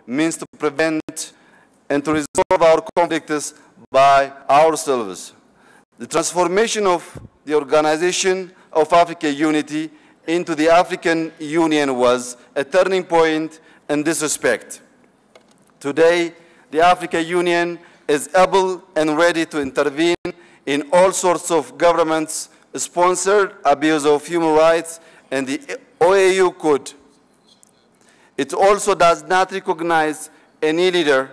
means to prevent and to resolve our conflicts by ourselves. The transformation of the Organization of African Unity into the African Union was a turning point in this respect. Today, the African Union is able and ready to intervene in all sorts of government-sponsored abuse of human rights, and the OAU could. It also does not recognize any leader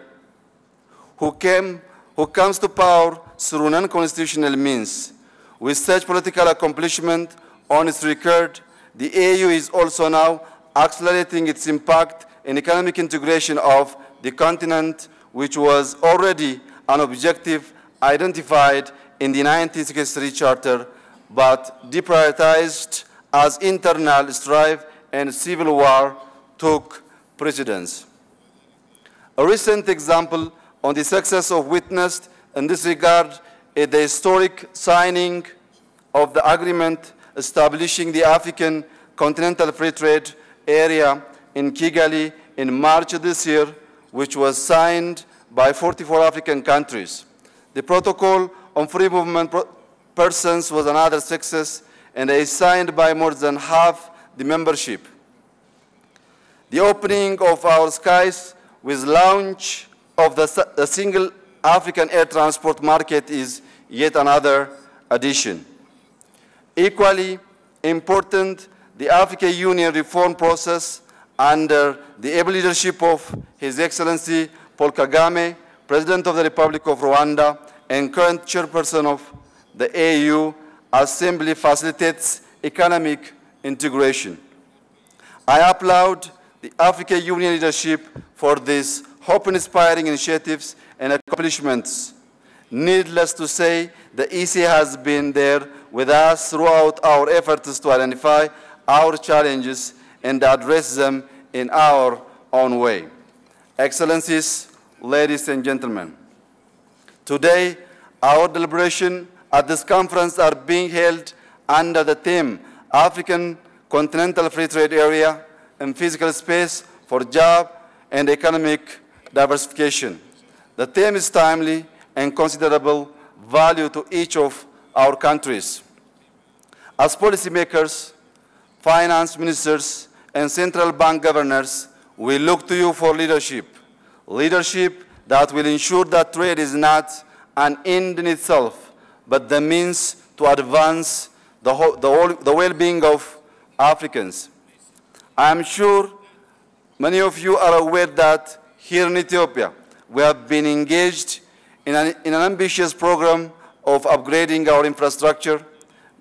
who comes to power through non-constitutional means. With such political accomplishment on its record, the AU is also now accelerating its impact in economic integration of the continent, which was already an objective identified in the 1963 Charter, but deprioritized as internal strife and civil war took precedence. A recent example on the success of witnessed in this regard is the historic signing of the agreement establishing the African Continental Free Trade Area in Kigali in March this year, which was signed by 44 African countries. The Protocol on Free Movement Persons was another success, and is signed by more than half the membership. The opening of our skies with launch of the single African air transport market is yet another addition. Equally important, the African Union reform process under the able leadership of His Excellency Paul Kagame, President of the Republic of Rwanda and current chairperson of the AU, Assembly facilitates economic integration. I applaud the African Union leadership for these hope-inspiring initiatives and accomplishments. Needless to say, the EC has been there with us throughout our efforts to identify our challenges and address them in our own way. Excellencies, ladies and gentlemen, today our deliberations at this conference are being held under the theme African Continental Free Trade Area and Physical Space for Job and Economic Diversification. The theme is timely and considerable value to each of our countries. As policymakers, finance ministers, and central bank governors, we look to you for leadership. Leadership that will ensure that trade is not an end in itself, but the means to advance the well-being of Africans. I am sure many of you are aware that here in Ethiopia, we have been engaged in an ambitious program of upgrading our infrastructure,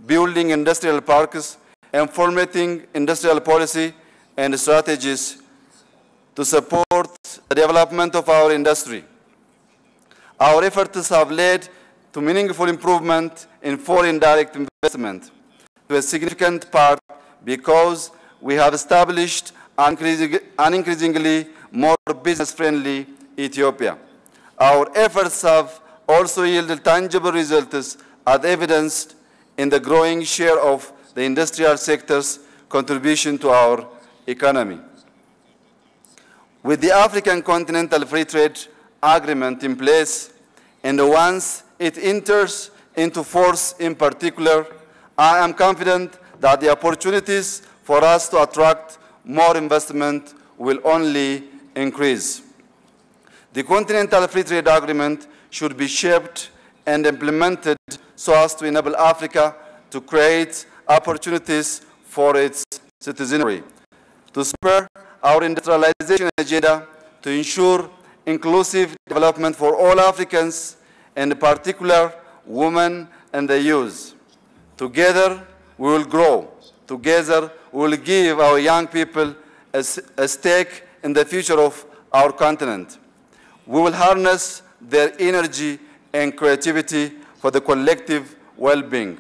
building industrial parks, and formulating industrial policy and strategies to support the development of our industry. Our efforts have led to meaningful improvement in foreign direct investment, to a significant part because we have established an increasingly more business-friendly Ethiopia. Our efforts have also yielded tangible results as evidenced in the growing share of the industrial sector's contribution to our economy. With the African Continental Free Trade Agreement in place, and once it enters into force in particular, I am confident that the opportunities for us to attract more investment will only increase. The Continental Free Trade Agreement should be shaped and implemented so as to enable Africa to create opportunities for its citizenry, to spur our industrialization agenda, to ensure inclusive development for all Africans, and in particular, women and the youth. Together, we will grow. Together, we will give our young people a stake in the future of our continent. We will harness their energy and creativity for the collective well-being.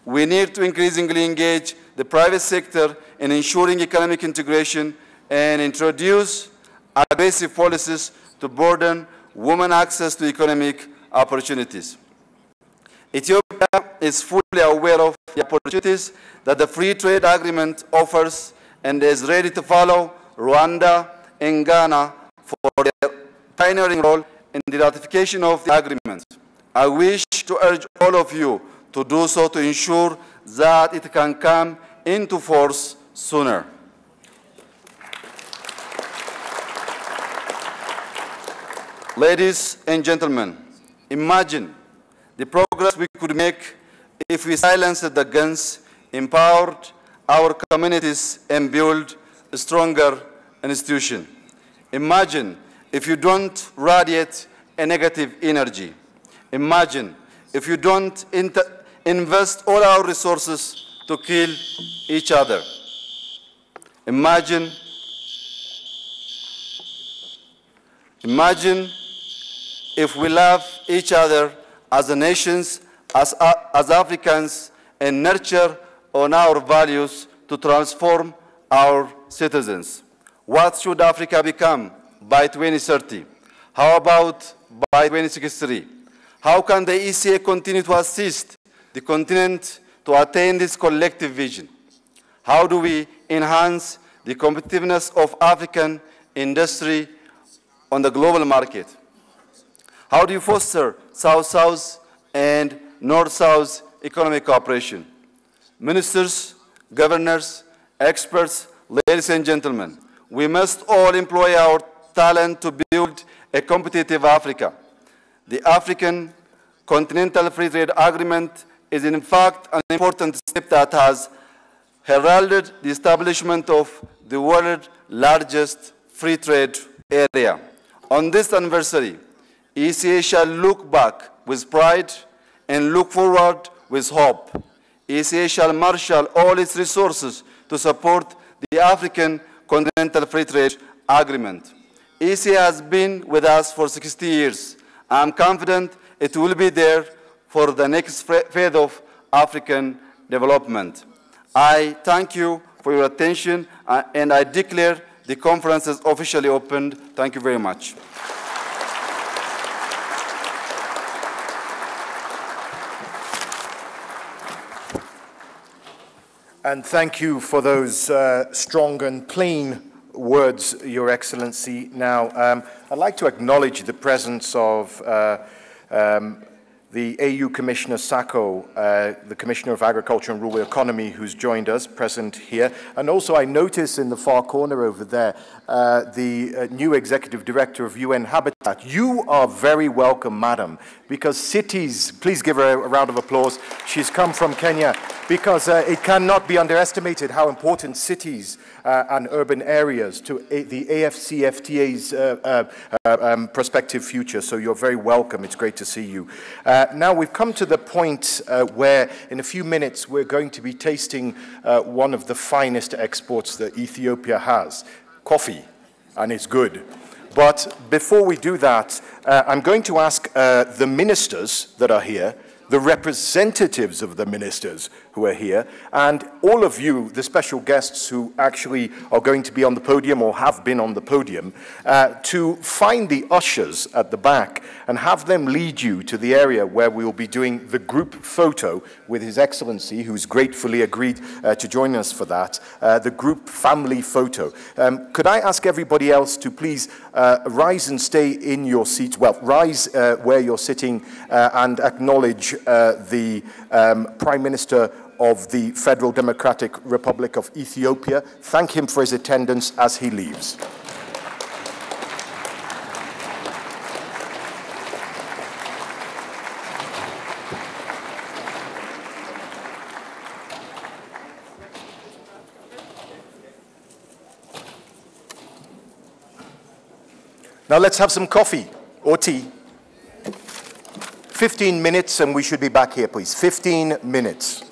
We need to increasingly engage the private sector in ensuring economic integration and introduce aggressive policies to broaden women's access to economic opportunities. Ethiopia is fully aware of the opportunities that the Free Trade Agreement offers and is ready to follow Rwanda and Ghana pioneering role in the ratification of the agreement. I wish to urge all of you to do so to ensure that it can come into force sooner. Ladies and gentlemen, imagine the progress we could make if we silenced the guns, empowered our communities, and built a stronger institution. Imagine if you don't radiate a negative energy. Imagine if you don't invest all our resources to kill each other. Imagine if we love each other as nations, as Africans, and nurture on our values to transform our citizens. What should Africa become by 2030? How about by 2063? How can the ECA continue to assist the continent to attain this collective vision? How do we enhance the competitiveness of African industry on the global market? How do you foster South-South and North-South economic cooperation? Ministers, governors, experts, ladies and gentlemen, we must all employ our talent to build a competitive Africa. The African Continental Free Trade Agreement is in fact an important step that has heralded the establishment of the world's largest free trade area. On this anniversary, ECA shall look back with pride and look forward with hope. ECA shall marshal all its resources to support the African Continental Free Trade Agreement. ECA has been with us for 60 years. I am confident it will be there for the next phase of African development. I thank you for your attention, and I declare the conference is officially opened. Thank you very much. And thank you for those strong and plain words, Your Excellency. Now, I'd like to acknowledge the presence of the AU Commissioner Sacco, the Commissioner of Agriculture and Rural Economy, who's joined us, present here. And also I notice in the far corner over there, the new Executive Director of UN Habitat. You are very welcome, madam, because cities, please give her a round of applause. She's come from Kenya, because it cannot be underestimated how important cities and urban areas to the AFCFTA's prospective future. So you're very welcome. It's great to see you. Now we've come to the point where in a few minutes we're going to be tasting one of the finest exports that Ethiopia has, coffee, and it's good. But before we do that, I'm going to ask the ministers that are here, the representatives of the ministers who are here, and all of you, the special guests who actually are going to be on the podium or have been on the podium, to find the ushers at the back and have them lead you to the area where we will be doing the group photo with His Excellency, who's gratefully agreed to join us for that, the group family photo. Could I ask everybody else to please rise and stay in your seats, well, rise where you're sitting and acknowledge the Prime Minister of the Federal Democratic Republic of Ethiopia. Thank him for his attendance as he leaves. Now let's have some coffee or tea. 15 minutes and we should be back here, please. 15 minutes.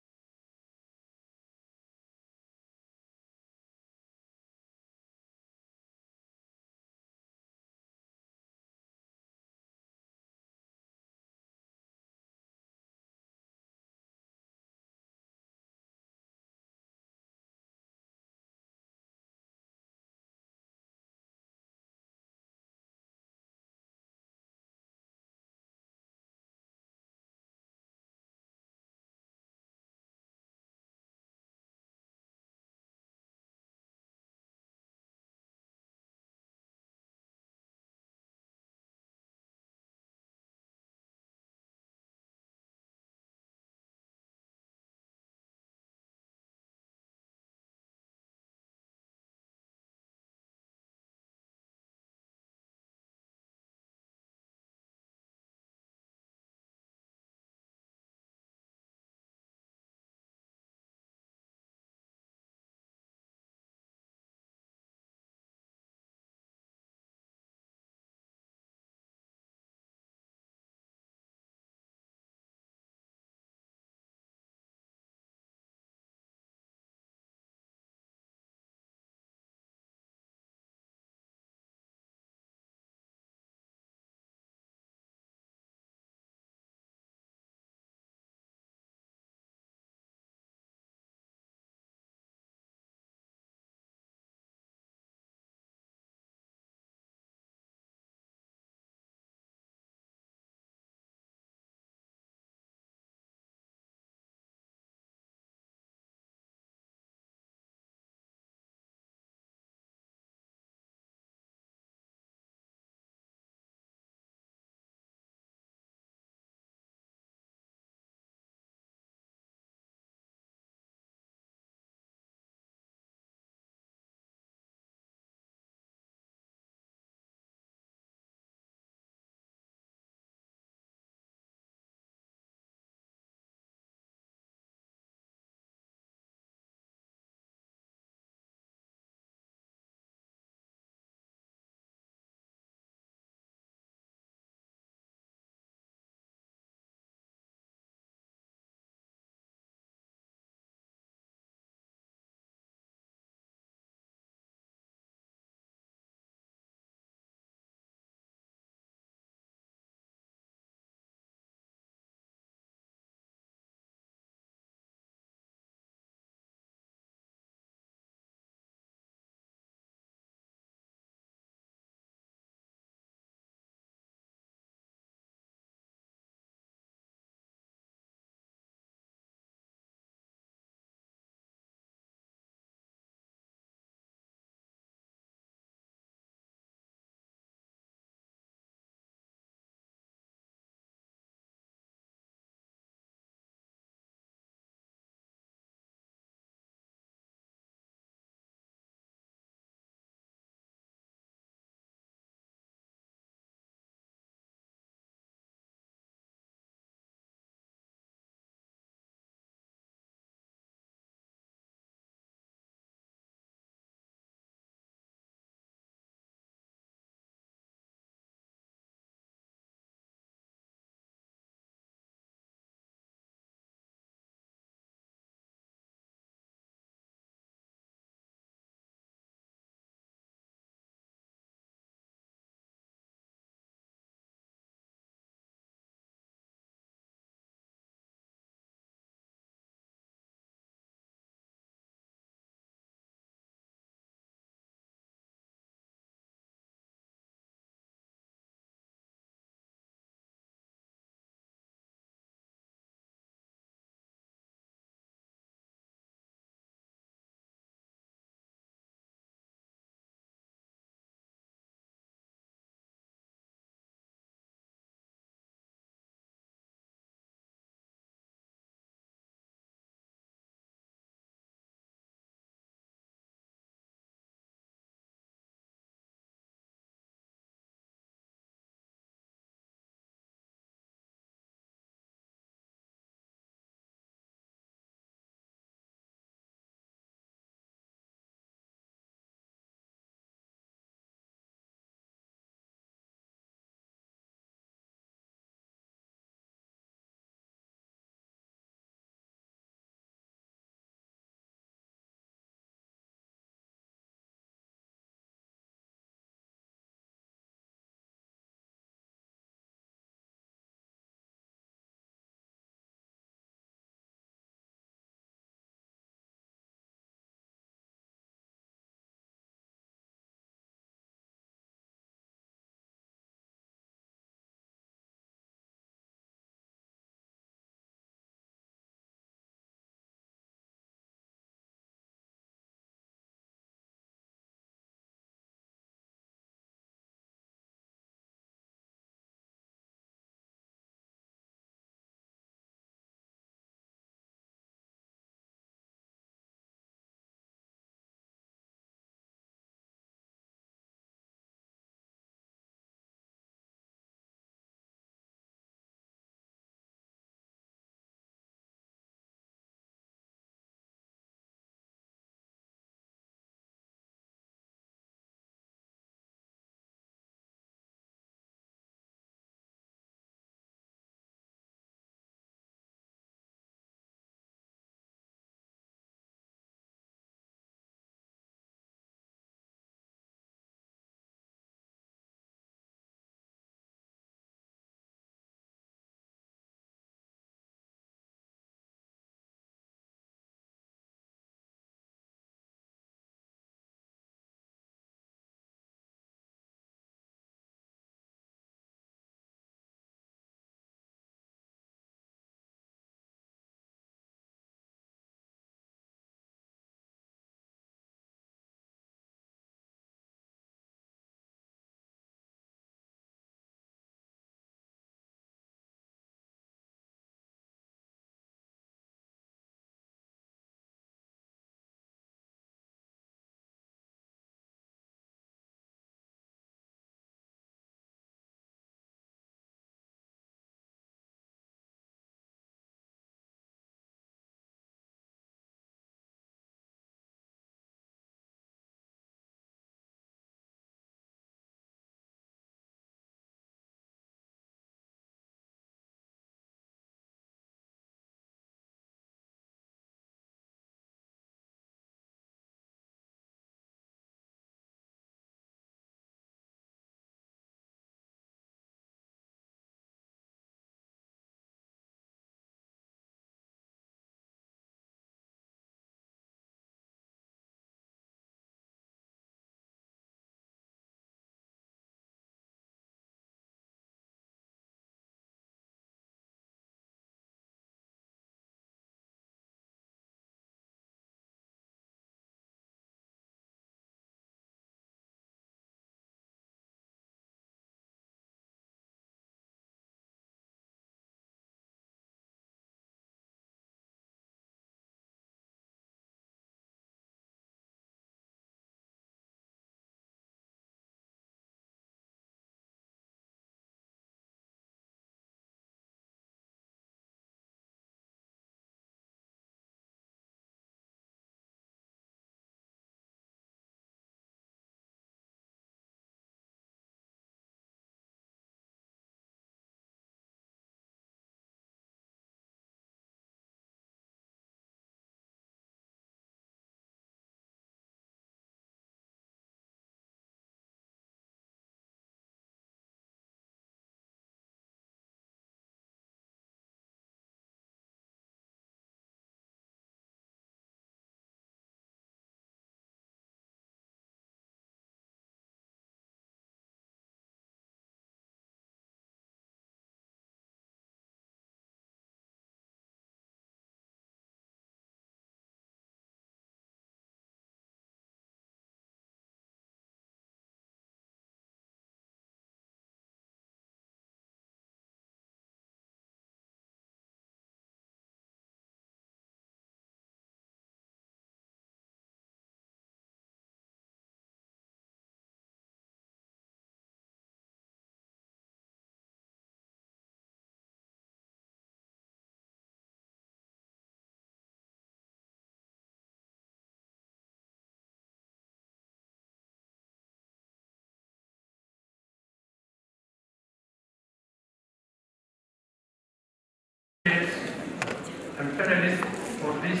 and panelists for this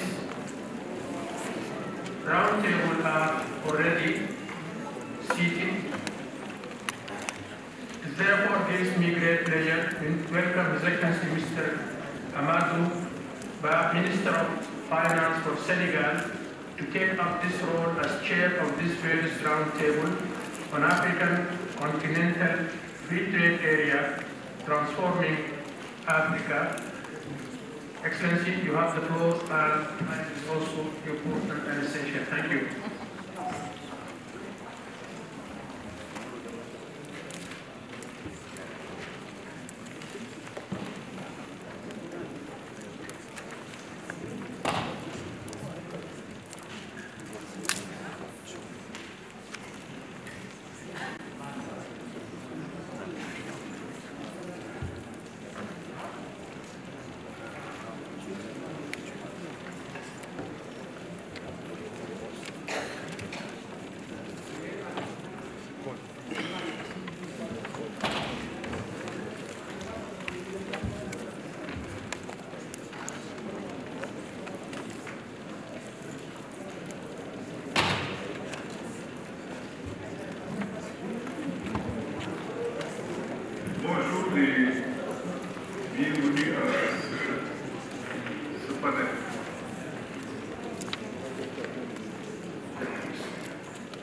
roundtable are already seated. It therefore gives me great pleasure to welcome His Excellency Mr. Amadou Ba, Minister of Finance for Senegal, to take up this role as chair of this various roundtable on African continental free trade area, transforming Africa. Excellency, you have the floor, and it is also important and essential. Thank you.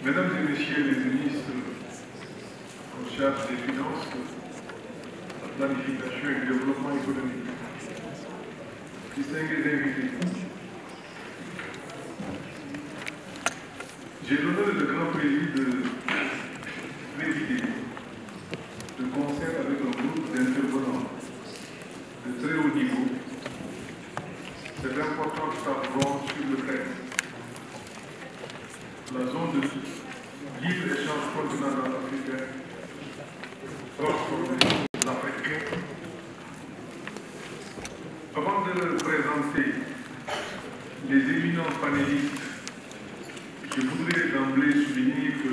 Mesdames et Messieurs les ministres en charge des finances, la planification et le développement économique, distingués invités, j'ai l'honneur et le grand plaisir de présider de concert avec un groupe d'intervenants de très haut niveau cette importante table sur le terrain. La zone de libre-échange continental africain, transformer l'Afrique. Avant de présenter les éminents panélistes, je voudrais d'emblée souligner que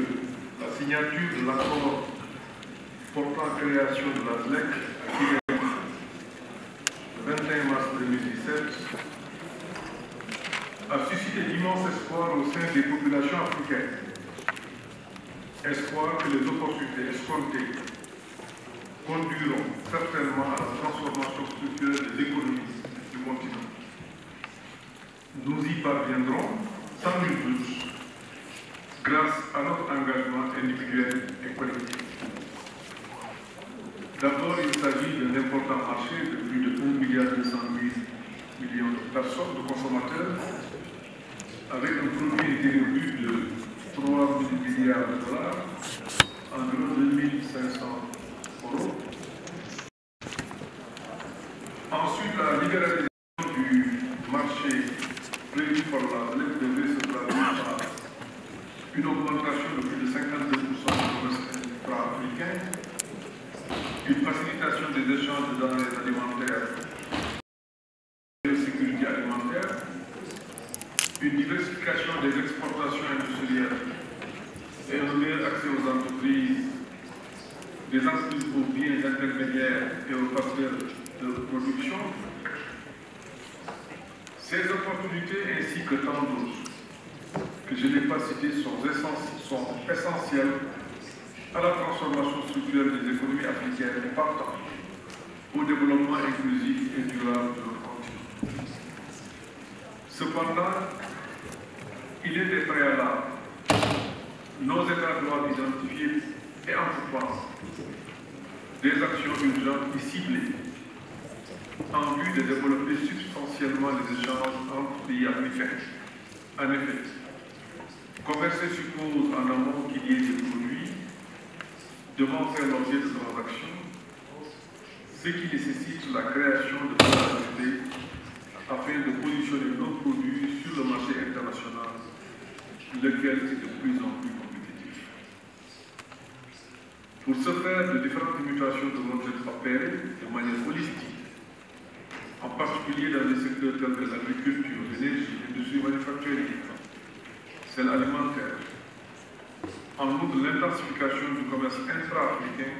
la signature de l'accord portant création de la ZLEC à Québec le 21 mars 2017 a suscité d'immenses espoirs au sein des populations africaines. Espoir que les opportunités escomptées conduiront certainement à la transformation structurelle des économies du continent. Nous y parviendrons sans nul doute grâce à notre engagement individuel et collectif. D'abord, il s'agit d'un important marché de plus de 1,2 milliard de personnes, de consommateurs, avec un produit intérieur brut de 3 milliards de dollars, environ 2500 euros. Ensuite, la libéralisation du marché prévue par la ZLEC devrait se traduire par une augmentation de plus de 52% du commerce intra-africain, une facilitation des échanges de denrées alimentaires et de sécurité alimentaire, une diversification des exportations industrielles et un meilleur accès aux entreprises, des entreprises aux biens intermédiaires et aux partenaires de production. Ces opportunités ainsi que tant d'autres que je n'ai pas citées sont essentielles à la transformation structurelle des économies africaines et partant au développement inclusif et durable de notre continent. Cependant, il est des préalables. Nos États doivent identifier et entreprendre des actions urgentes et ciblées en vue de développer substantiellement les échanges entre pays africains. En effet, commercer suppose en amont qu'il y ait des produits devant faire l'objet de transactions, ce qui nécessite la création de valeur ajoutée afin de positionner nos produits sur le marché international, lequel est de plus en plus compétitif. Pour ce faire, de différentes mutations devront être opérées de manière holistique, en particulier dans des secteurs tels que l'agriculture, l'énergie, l'industrie manufacturière, celle alimentaire. En outre, l'intensification du commerce intra-africain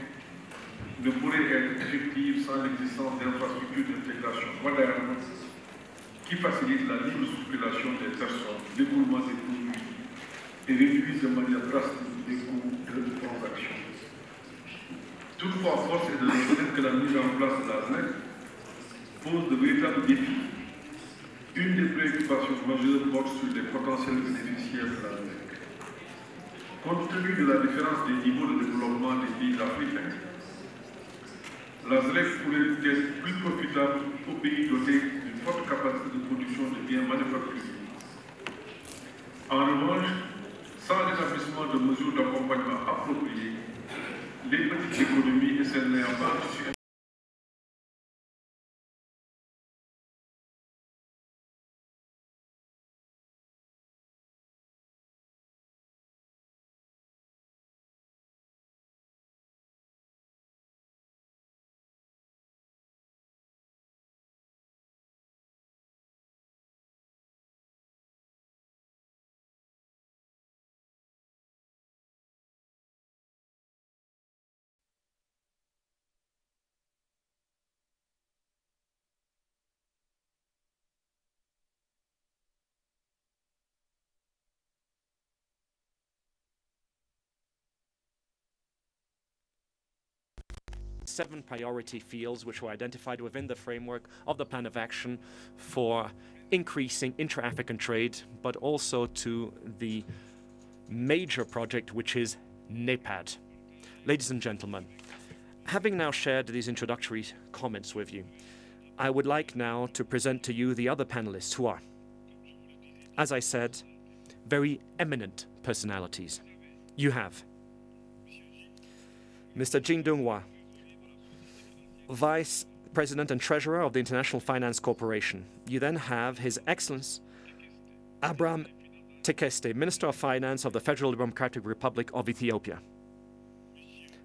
ne pourrait être effective sans l'existence d'infrastructures d'intégration modernes qui qui facilite la libre circulation des personnes, l'écoulement des produits et réduisent de manière drastique les coûts de transaction. Toutefois, force est de reconnaître que la mise en place de la ZNEC pose de véritables défis. Une des préoccupations majeures porte sur les potentiels bénéficiaires de la ZNEC. Compte tenu de la différence des niveaux de développement des pays africains, la ZNEC pourrait être plus profitable aux pays dotés d'une forte capacité de production de biens manufacturiers. En revanche, sans l'établissement de mesures d'accompagnement appropriées, les petites économies et celles n'ayant pas un tissu seven priority fields which were identified within the framework of the plan of action for increasing intra-African trade, but also to the major project which is NEPAD. Ladies and gentlemen, having now shared these introductory comments with you, I would like now to present to you the other panelists who are, as I said, very eminent personalities. You have Mr. Jing Donghua, Vice President and Treasurer of the International Finance Corporation. You then have His Excellency Abraham Tekeste, Minister of Finance of the Federal Democratic Republic of Ethiopia.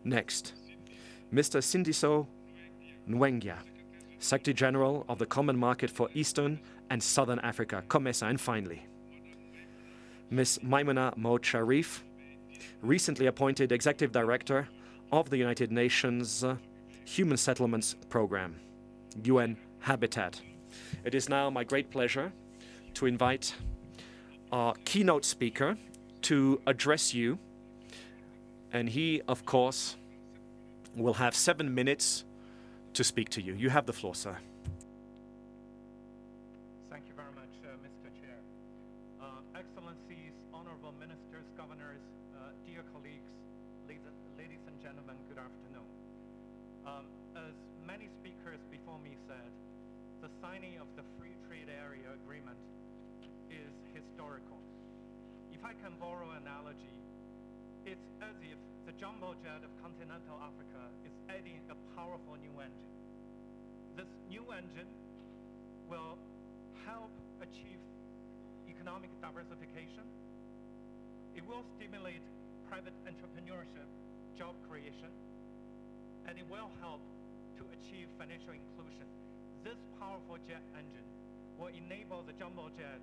Next, Mr. Sindiso Nwengia, Secretary General of the Common Market for Eastern and Southern Africa, COMESA. And finally, Ms. Maimuna Maud Sharif, recently appointed Executive Director of the United Nations Human Settlements Program, UN Habitat. It is now my great pleasure to invite our keynote speaker to address you. And he, of course, will have 7 minutes to speak to you. You have the floor, sir. Thank you very much, Mr. Chair. Excellencies, honorable ministers, governors, dear colleagues, ladies and gentlemen, good afternoon. As many speakers before me said, the signing of the Free Trade Area Agreement is historical. If I can borrow an analogy, it's as if the jumbo jet of continental Africa is adding a powerful new engine. This new engine will help achieve economic diversification. It will stimulate private entrepreneurship, job creation, and it will help to achieve financial inclusion. This powerful jet engine will enable the jumbo jet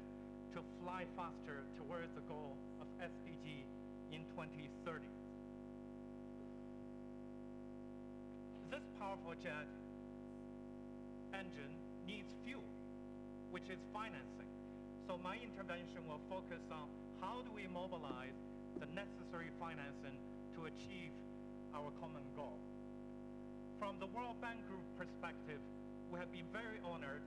to fly faster towards the goal of SDG in 2030. This powerful jet engine needs fuel, which is financing. So my intervention will focus on how do we mobilize the necessary financing to achieve our common goal. From the World Bank Group perspective, we have been very honored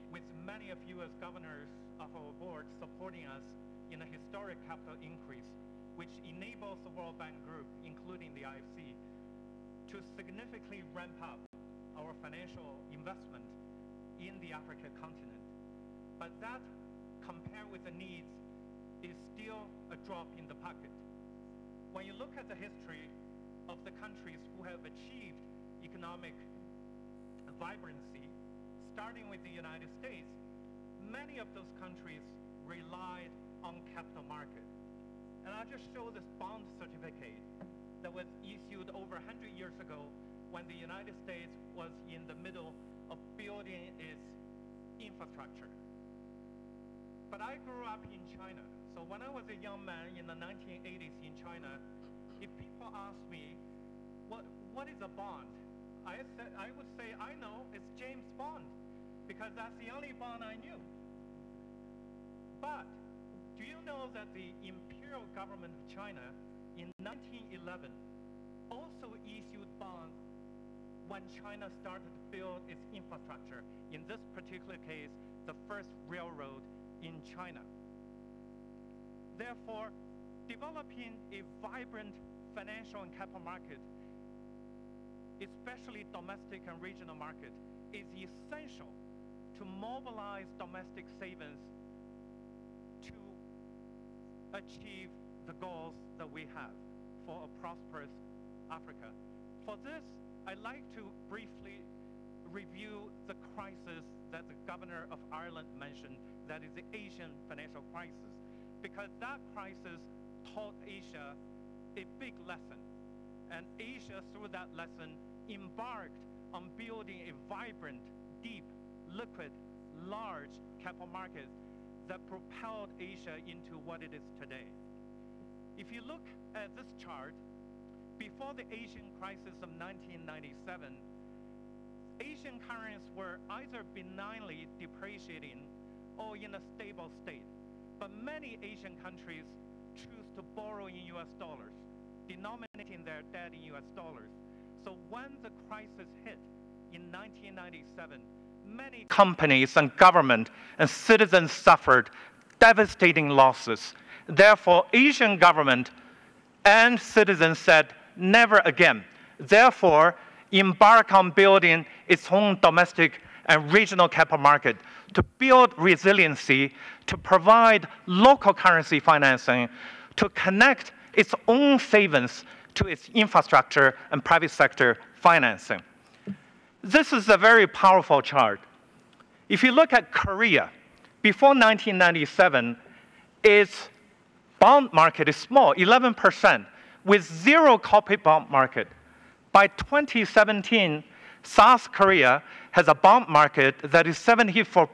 with many of you as governors of our board supporting us in a historic capital increase, which enables the World Bank Group, including the IFC, to significantly ramp up our financial investment in the African continent. But that, compared with the needs, is still a drop in the bucket. When you look at the history of the countries who have achieved economic vibrancy, starting with the United States, many of those countries relied on capital market. And I'll just show this bond certificate that was issued over 100 years ago when the United States was in the middle of building its infrastructure. But I grew up in China. So when I was a young man in the 1980s in China, if people asked me, what is a bond? I would say, I know, it's James Bond, because that's the only bond I knew. But do you know that the imperial government of China in 1911 also issued bonds when China started to build its infrastructure, in this particular case, the first railroad in China. Therefore, developing a vibrant financial and capital market, especially domestic and regional market, is essential to mobilize domestic savings to achieve the goals that we have for a prosperous Africa. For this, I'd like to briefly review the crisis that the governor of Ireland mentioned, that is the Asian financial crisis, because that crisis taught Asia a big lesson. And Asia, through that lesson, embarked on building a vibrant, deep, liquid, large capital market that propelled Asia into what it is today. If you look at this chart, before the Asian crisis of 1997, Asian currencies were either benignly depreciating or in a stable state. But many Asian countries choose to borrow in US dollars, denominating their debt in US dollars. So when the crisis hit in 1997, many companies and government and citizens suffered devastating losses. Therefore, Asian government and citizens said, never again. Therefore, embark on building its own domestic and regional capital market to build resiliency, to provide local currency financing, to connect its own savings to its infrastructure and private sector financing. This is a very powerful chart. If you look at Korea, before 1997, its bond market is small, 11%, with zero corporate bond market. By 2017, South Korea has a bond market that is 74%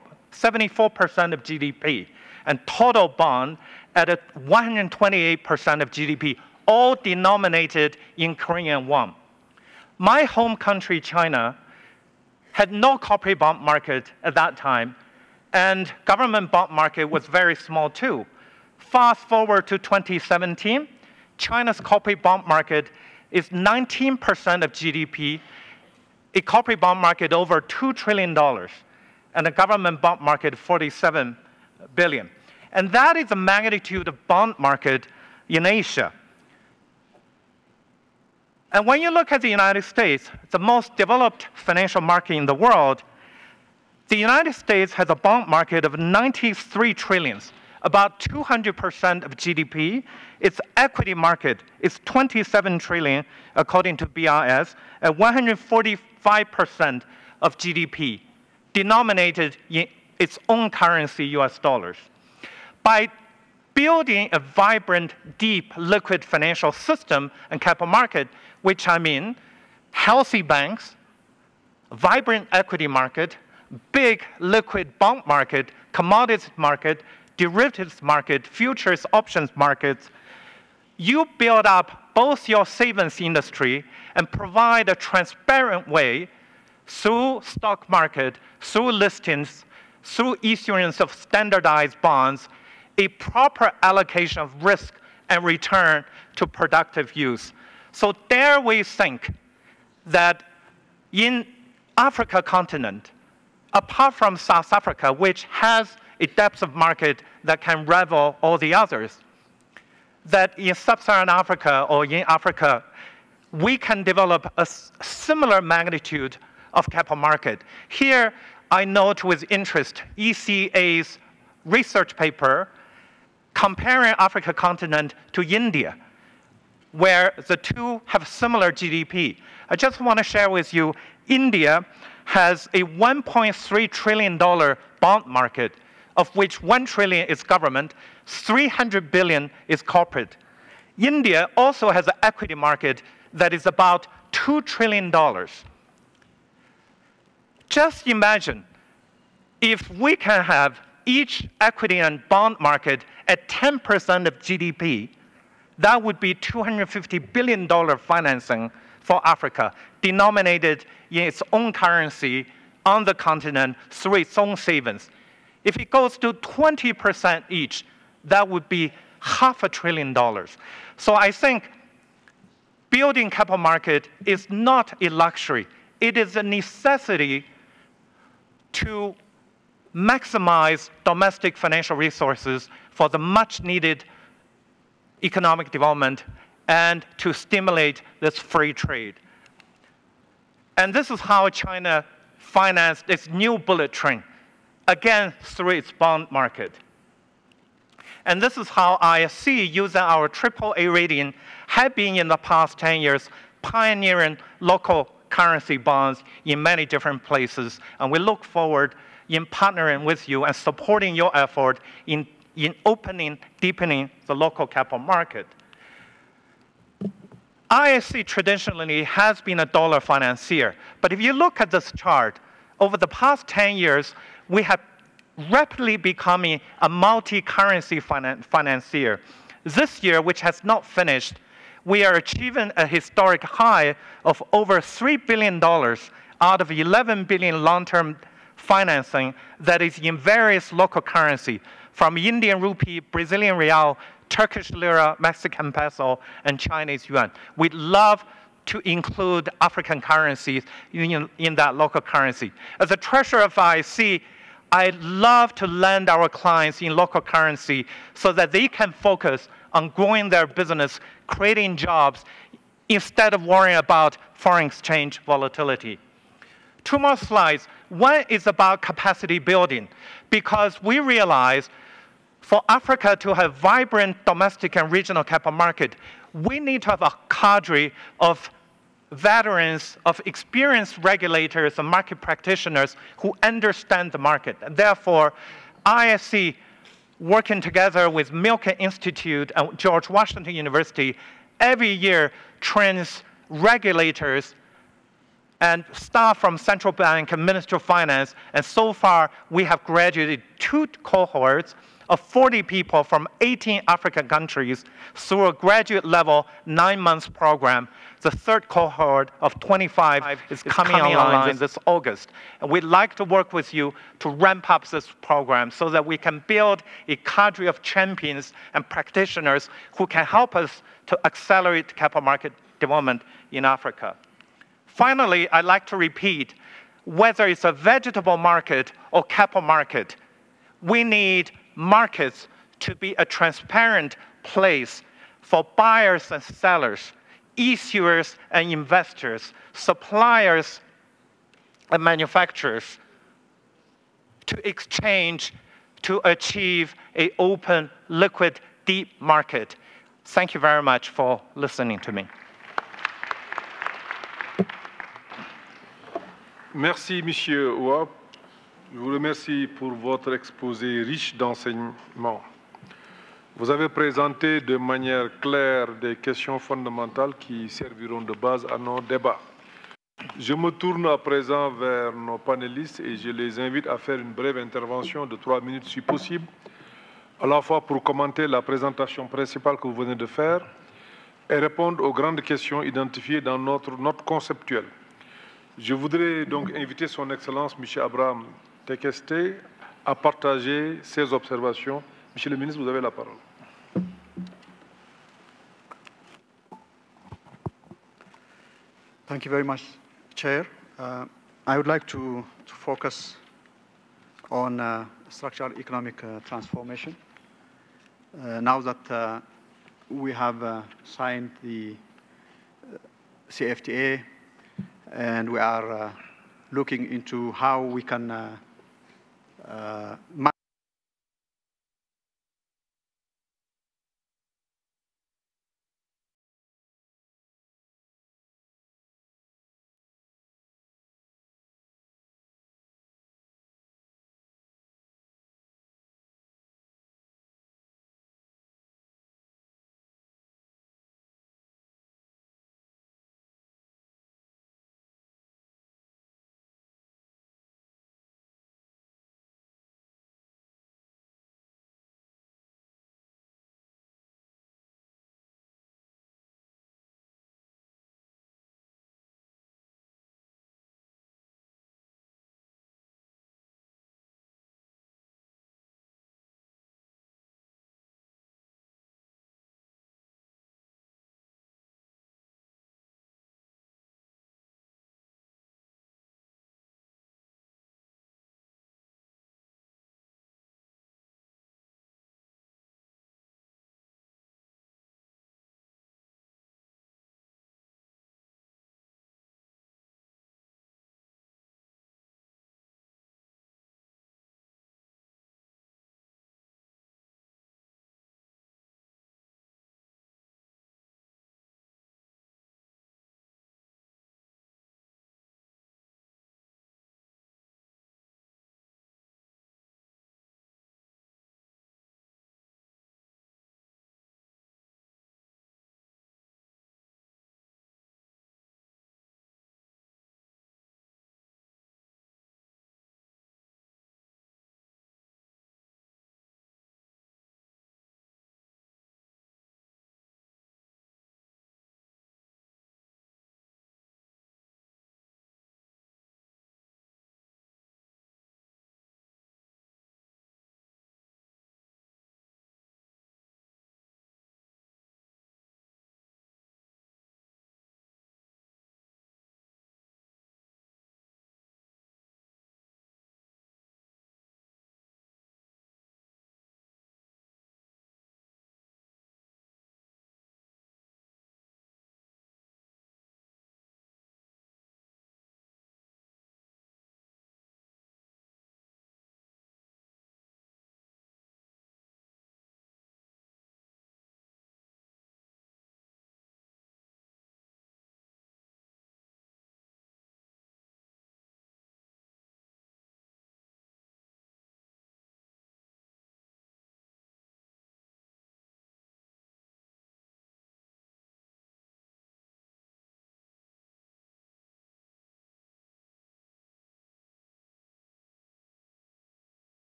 of GDP, and total bond at 128% of GDP, all denominated in Korean won. My home country, China, had no corporate bond market at that time, and government bond market was very small too. Fast forward to 2017, China's corporate bond market is 19% of GDP, a corporate bond market over $2 trillion, and a government bond market of $47 billion. And that is the magnitude of bond market in Asia. And when you look at the United States, the most developed financial market in the world, the United States has a bond market of 93 trillion, about 200% of GDP. Its equity market is 27 trillion, according to BRS, at 145% of GDP, denominated in its own currency, US dollars. By building a vibrant, deep, liquid financial system and capital market, which I mean healthy banks, vibrant equity market, big liquid bond market, commodities market, derivatives market, futures options markets, you build up both your savings industry and provide a transparent way through stock market, through listings, through issuance of standardized bonds, a proper allocation of risk and return to productive use. So there we think that in Africa continent, apart from South Africa, which has a depth of market that can rival all the others, that in sub-Saharan Africa or in Africa, we can develop a similar magnitude of capital market. Here, I note with interest ECA's research paper comparing Africa continent to India, where the two have similar GDP. I just want to share with you, India has a $1.3 trillion bond market, of which $1 trillion is government, $300 billion is corporate. India also has an equity market that is about $2 trillion. Just imagine if we can have each equity and bond market at 10% of GDP, that would be $250 billion financing for Africa, denominated in its own currency on the continent through its own savings. If it goes to 20% each, that would be $500 billion. So I think building capital market is not a luxury. It is a necessity to maximize domestic financial resources for the much needed economic development and to stimulate this free trade. And this is how China financed its new bullet train, again through its bond market. And this is how ISC, using our AAA rating, have been in the past 10 years pioneering local currency bonds in many different places. And we look forward in partnering with you and supporting your effort in opening, deepening the local capital market. ISC traditionally has been a dollar financier. But if you look at this chart, over the past 10 years, we have rapidly becoming a multi-currency financier. This year, which has not finished, we are achieving a historic high of over $3 billion out of $11 billion long-term financing that is in various local currency, from Indian rupee, Brazilian real, Turkish lira, Mexican peso, and Chinese yuan. We'd love to include African currencies in that local currency. As a treasurer of IC, I love to lend our clients in local currency so that they can focus on growing their business, creating jobs, instead of worrying about foreign exchange volatility. 2 more slides. One is about capacity building, because we realize for Africa to have vibrant domestic and regional capital market, we need to have a cadre of veterans, of experienced regulators and market practitioners who understand the market. And therefore, ISC, working together with Milken Institute and George Washington University, every year trains regulators and staff from central bank and Ministry of Finance. And so far, we have graduated 2 cohorts of 40 people from 18 African countries through a graduate level 9-month program. The 3rd cohort of 25 is coming online this August. And we'd like to work with you to ramp up this program so that we can build a cadre of champions and practitioners who can help us to accelerate capital market development in Africa. Finally, I'd like to repeat, whether it's a vegetable market or capital market, we need markets to be a transparent place for buyers and sellers, issuers and investors, suppliers and manufacturers to exchange to achieve an open, liquid, deep market. Thank you very much for listening to me. Merci, Monsieur Wap. Je vous remercie pour votre exposé riche d'enseignements. Vous avez présenté de manière claire des questions fondamentales qui serviront de base à nos débats. Je me tourne à présent vers nos panélistes et je les invite à faire une brève intervention de 3 minutes si possible, à la fois pour commenter la présentation principale que vous venez de faire et répondre aux grandes questions identifiées dans notre note conceptuelle. Je voudrais donc inviter son Excellence, M. Abraham Tekeste, à partager ses observations. Monsieur le ministre, vous avez la parole. Thank you very much, Chair. I would like to focus on structural economic transformation. Now that we have signed the CFTA and we are looking into how we can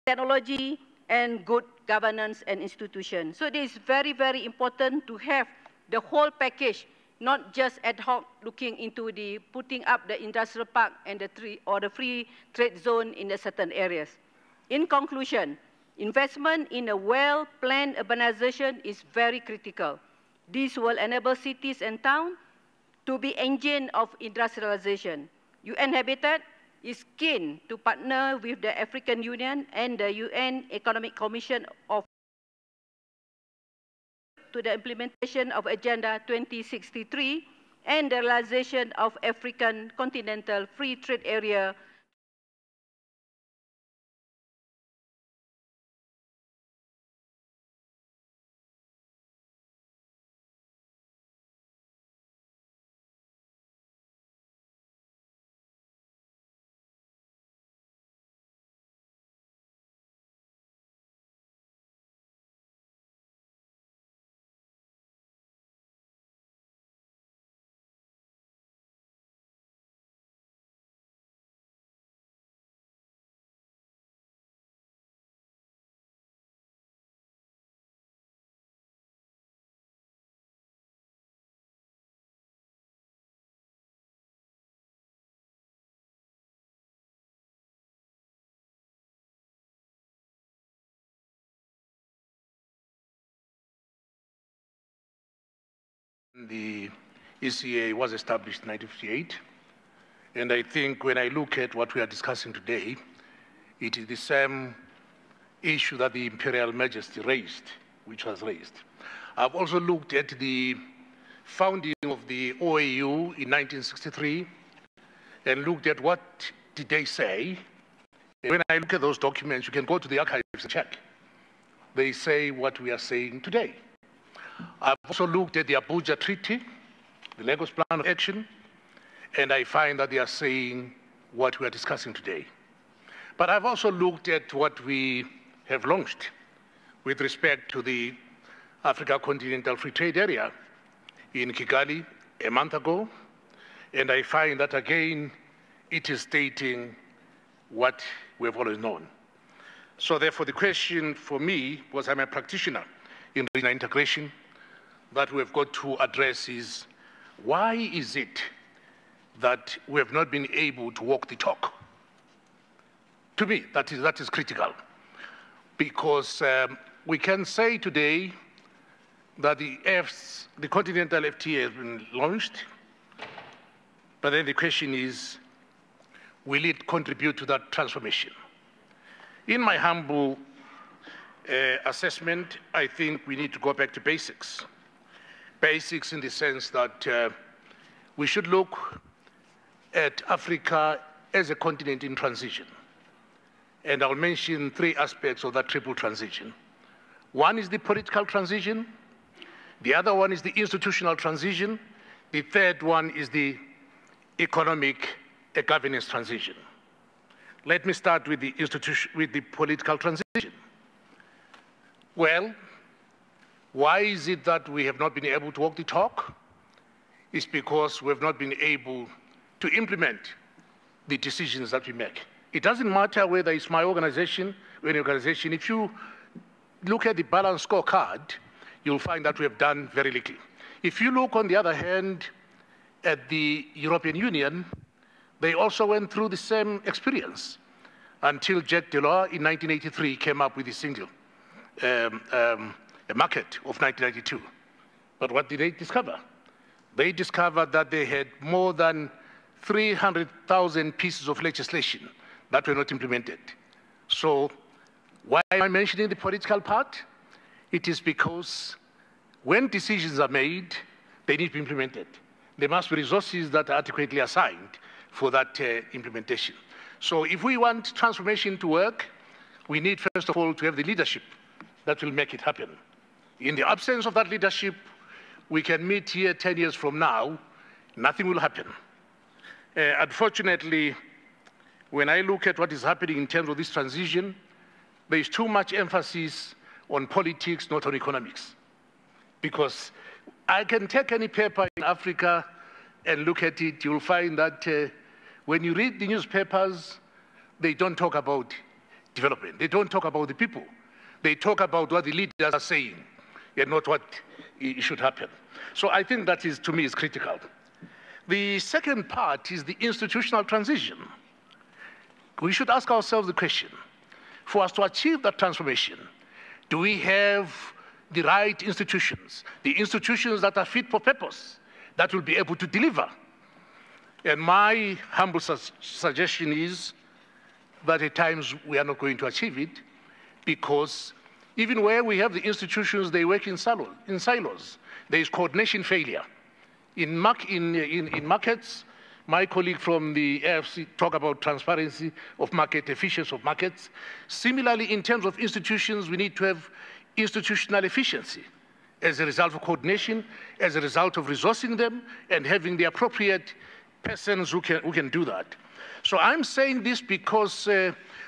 technology, and good governance and institution. So it is very, very important to have the whole package, not just ad hoc looking into the putting up the industrial park and the free trade zone in a certain areas. In conclusion, investment in a well-planned urbanization is very critical. This will enable cities and towns to be engine of industrialization. UN Habitat is keen to partner with the African Union and the UN Economic Commission to the implementation of Agenda 2063 and the realization of African Continental Free Trade Area . The ECA was established in 1958, and I think when I look at what we are discussing today, it is the same issue that the Imperial Majesty raised, which was raised. I've also looked at the founding of the OAU in 1963 and looked at what did they say. And when I look at those documents, you can go to the archives and check. They say what we are saying today. I've also looked at the Abuja Treaty, the Lagos Plan of Action, and I find that they are saying what we are discussing today. But I've also looked at what we have launched with respect to the Africa Continental Free Trade Area in Kigali a month ago, and I find that again, it is stating what we have always known. So therefore, the question for me, because I'm a practitioner in regional integration, that we've got to address is, why is it that we have not been able to walk the talk? To me, that is critical, because we can say today that the Continental FTA has been launched, but then the question is, will it contribute to that transformation? In my humble assessment, I think we need to go back to basics. Basics in the sense that we should look at Africa as a continent in transition. And I'll mention three aspects of that triple transition. One is the political transition, the other one is the institutional transition, the third one is the economic governance transition. Let me start with the political transition. Well, why is it that we have not been able to walk the talk? It's because we have not been able to implement the decisions that we make. It doesn't matter whether it's my organization or any organization. If you look at the balance scorecard, you'll find that we have done very little. If you look, on the other hand, at the European Union, they also went through the same experience until Jacques Delors in 1983 came up with the single market of 1992. But what did they discover? They discovered that they had more than 300,000 pieces of legislation that were not implemented. So why am I mentioning the political part? It is because when decisions are made, they need to be implemented. There must be resources that are adequately assigned for that implementation. So if we want transformation to work, we need, first of all, to have the leadership that will make it happen. In the absence of that leadership, we can meet here 10 years from now, nothing will happen. Unfortunately, when I look at what is happening in terms of this transition, there is too much emphasis on politics, not on economics. Because I can take any paper in Africa and look at it, you'll find that when you read the newspapers, they don't talk about development. They don't talk about the people. They talk about what the leaders are saying and not what should happen. So I think that is, to me, is critical. The second part is the institutional transition. We should ask ourselves the question, for us to achieve that transformation, do we have the right institutions, the institutions that are fit for purpose, that will be able to deliver? And my humble suggestion is that at times we are not going to achieve it, because even where we have the institutions, they work in silos. There is coordination failure. In markets, my colleague from the AFC talk about transparency of market, efficiency of markets. Similarly, in terms of institutions, we need to have institutional efficiency as a result of coordination, as a result of resourcing them and having the appropriate persons who can do that. So I'm saying this because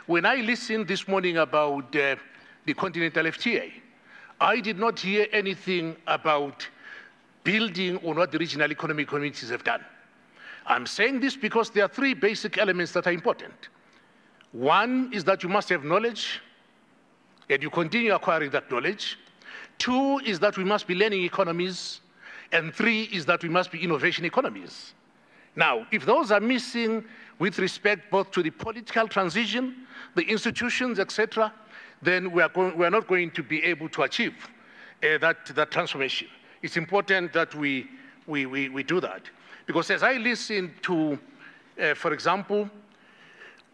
when I listened this morning about the Continental FTA, I did not hear anything about building on what the regional economic communities have done. I'm saying this because there are three basic elements that are important. One is that you must have knowledge, and you continue acquiring that knowledge. Two is that we must be learning economies, and three is that we must be innovation economies. Now, if those are missing with respect both to the political transition, the institutions, etc., then we are not going to be able to achieve that transformation. It's important that we do that. Because as I listen to, for example,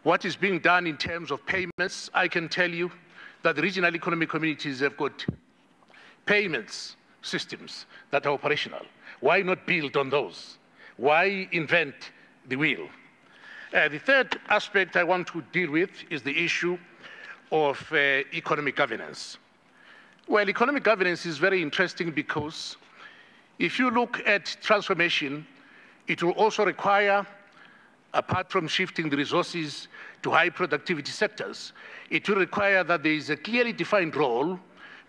what is being done in terms of payments, I can tell you that the regional economic communities have got payments systems that are operational. Why not build on those? Why invent the wheel? The third aspect I want to deal with is the issue of economic governance. Well, economic governance is very interesting because if you look at transformation, it will also require, apart from shifting the resources to high productivity sectors, it will require that there is a clearly defined role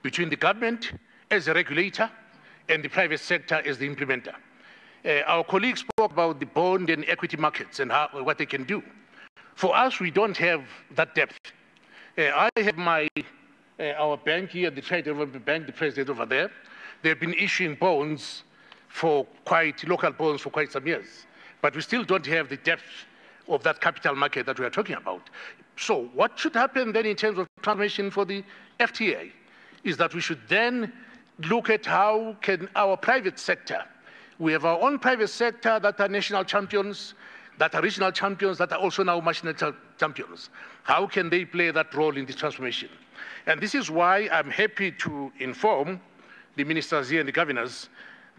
between the government as a regulator and the private sector as the implementer. Our colleagues spoke about the bond and equity markets and what they can do. For us, we don't have that depth. I have our bank here, the Trade Development Bank, the president over there. They've been issuing bonds local bonds for quite some years. But we still don't have the depth of that capital market that we are talking about. So what should happen then in terms of transformation for the FTA is that we should then look at how can our private sector, we have our own private sector that are national champions, that are regional champions, that are also now national champions. How can they play that role in this transformation? And this is why I'm happy to inform the ministers here and the governors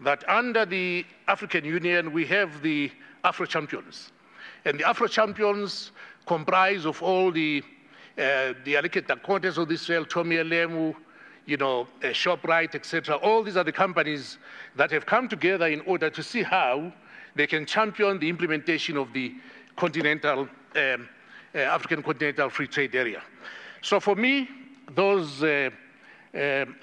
that under the African Union, we have the Afro champions. And the Afro champions comprise of all the allocated quantities of Israel, Tommy Elemu, ShopRite, etc. All these are the companies that have come together in order to see how they can champion the implementation of the African Continental Free Trade Area. So for me, those,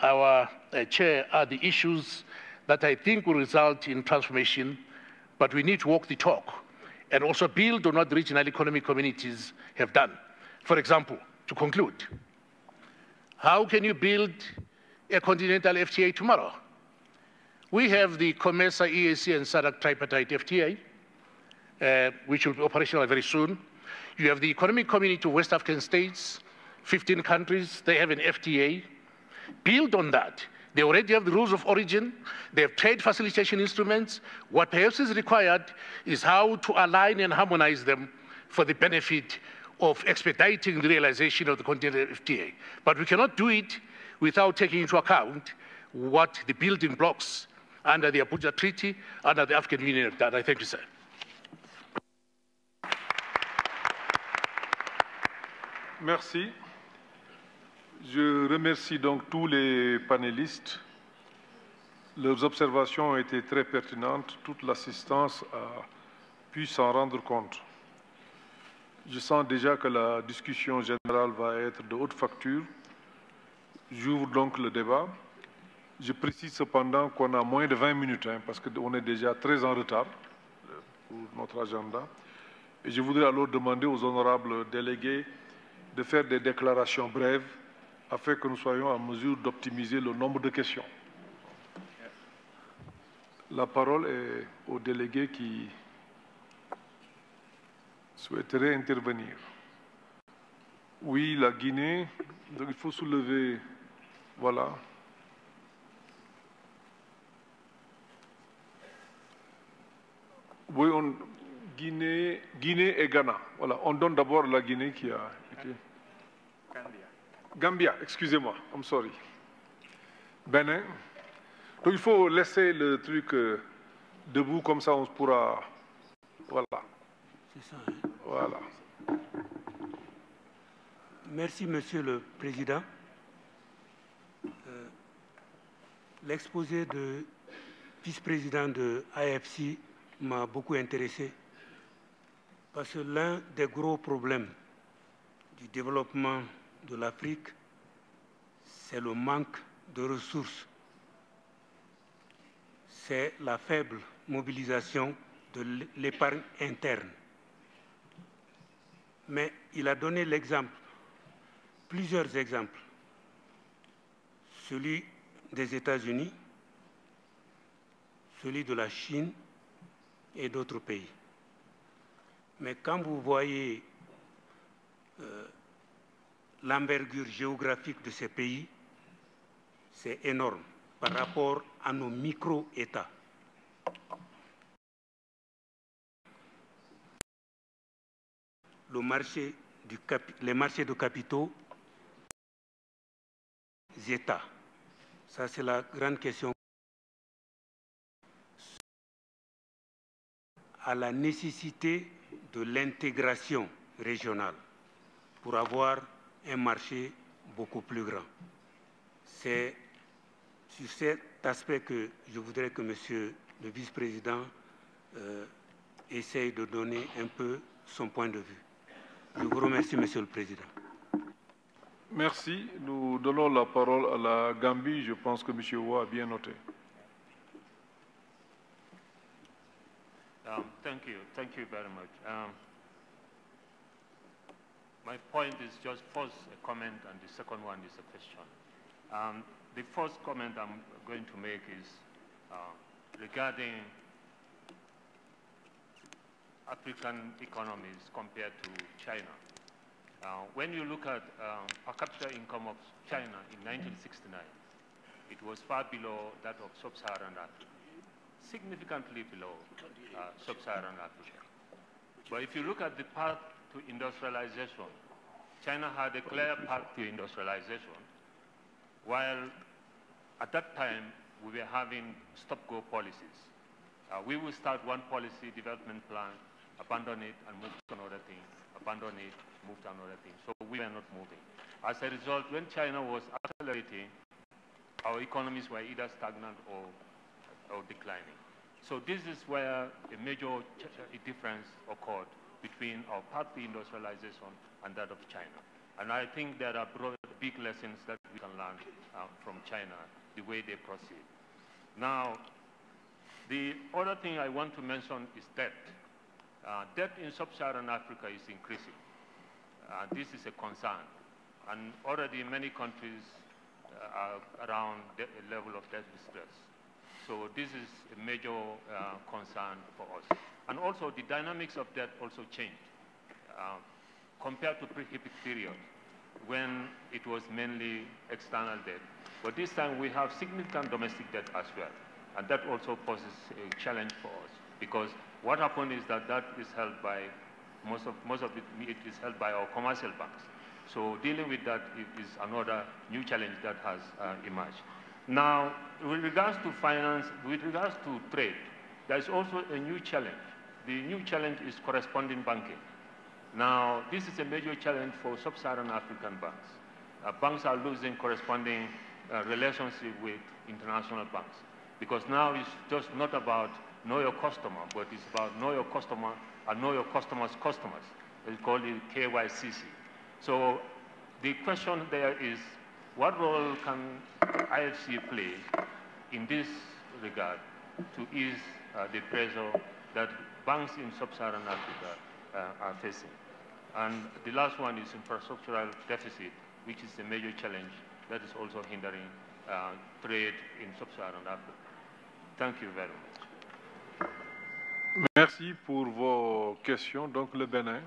our chair, are the issues that I think will result in transformation, but we need to walk the talk and also build on what the regional economic communities have done. For example, to conclude, how can you build a continental FTA tomorrow? We have the COMESA, EAC, and SADC tripartite FTA, which will be operational very soon. You have the Economic Community of West African States, 15 countries, they have an FTA. Build on that. They already have the rules of origin. They have trade facilitation instruments. What perhaps is required is how to align and harmonize them for the benefit of expediting the realization of the continental FTA. But we cannot do it without taking into account what the building blocks under the Abuja Treaty, under the African Union have done. I thank you, sir. Merci. Je remercie donc tous les panélistes. Leurs observations ont été très pertinentes. Toute l'assistance a pu s'en rendre compte. Je sens déjà que la discussion générale va être de haute facture. J'ouvre donc le débat. Je précise cependant qu'on a moins de 20 minutes, parce qu'on est déjà très en retard pour notre agenda. Et je voudrais alors demander aux honorables délégués de faire des déclarations brèves afin que nous soyons en mesure d'optimiser le nombre de questions. La parole est au délégué qui souhaiterait intervenir. Oui, la Guinée, donc il faut soulever, voilà. Oui, Guinée et Ghana. Voilà, on donne d'abord la Guinée qui a été... Gambia, excusez-moi, I'm sorry. Bénin. Donc il faut laisser le truc debout, comme ça on pourra... Voilà. C'est ça, hein? Voilà. Merci, Monsieur le Président. L'exposé de vice-président de AFC m'a beaucoup intéressé parce que l'un des gros problèmes du développement de l'Afrique, c'est le manque de ressources. C'est la faible mobilisation de l'épargne interne. Mais il a donné l'exemple, plusieurs exemples. Celui des États-Unis, celui de la Chine et d'autres pays. Mais quand vous voyez l'envergure géographique de ces pays, c'est énorme par rapport à nos micro-États. Les marchés de capitaux, États. Ça, c'est la grande question. À la nécessité de l'intégration régionale pour avoir un marché beaucoup plus grand. C'est sur cet aspect que je voudrais que Monsieur le vice-président essaye de donner un peu son point de vue. Je vous remercie, Monsieur le Président. Merci. Nous donnons la parole à la Gambie. Je pense que M. Ouah a bien noté. Thank you very much. My point is just first a comment and the second one is a question. The first comment I'm going to make is regarding African economies compared to China. When you look at per capita income of China in 1969, it was far below that of sub-Saharan Africa, significantly below sub-Saharan Africa. But if you look at the path to industrialization, China had a clear path to industrialization, while at that time we were having stop-go policies. We will start one policy development plan, abandon it and move to another thing, abandon it, move to another thing. So we were not moving. As a result, when China was accelerating, our economies were either stagnant or declining. So this is where a major difference occurred between our path to industrialization and that of China. And I think there are big lessons that we can learn from China, the way they proceed. Now, the other thing I want to mention is debt. Debt in sub-Saharan Africa is increasing. This is a concern. And already many countries are around the level of debt distress. So this is a major concern for us. And also the dynamics of debt also changed compared to pre-HIPC period when it was mainly external debt. But this time we have significant domestic debt as well. And that also poses a challenge for us because what happened is that is held by, most of it is held by our commercial banks. So dealing with that is another new challenge that has emerged. Now, with regards to finance, with regards to trade, there is also a new challenge. The new challenge is corresponding banking. Now, this is a major challenge for sub-Saharan African banks. Banks are losing corresponding relationship with international banks because now it's just not about know your customer, but it's about know your customer and know your customer's customers. It's called the KYCC. So the question there is, what role can IFC play in this regard to ease the pressure that banks in sub-Saharan Africa are facing? And the last one is infrastructural deficit, which is a major challenge that is also hindering trade in sub-Saharan Africa. Thank you very much. Merci pour vos questions. Donc, le Bénin.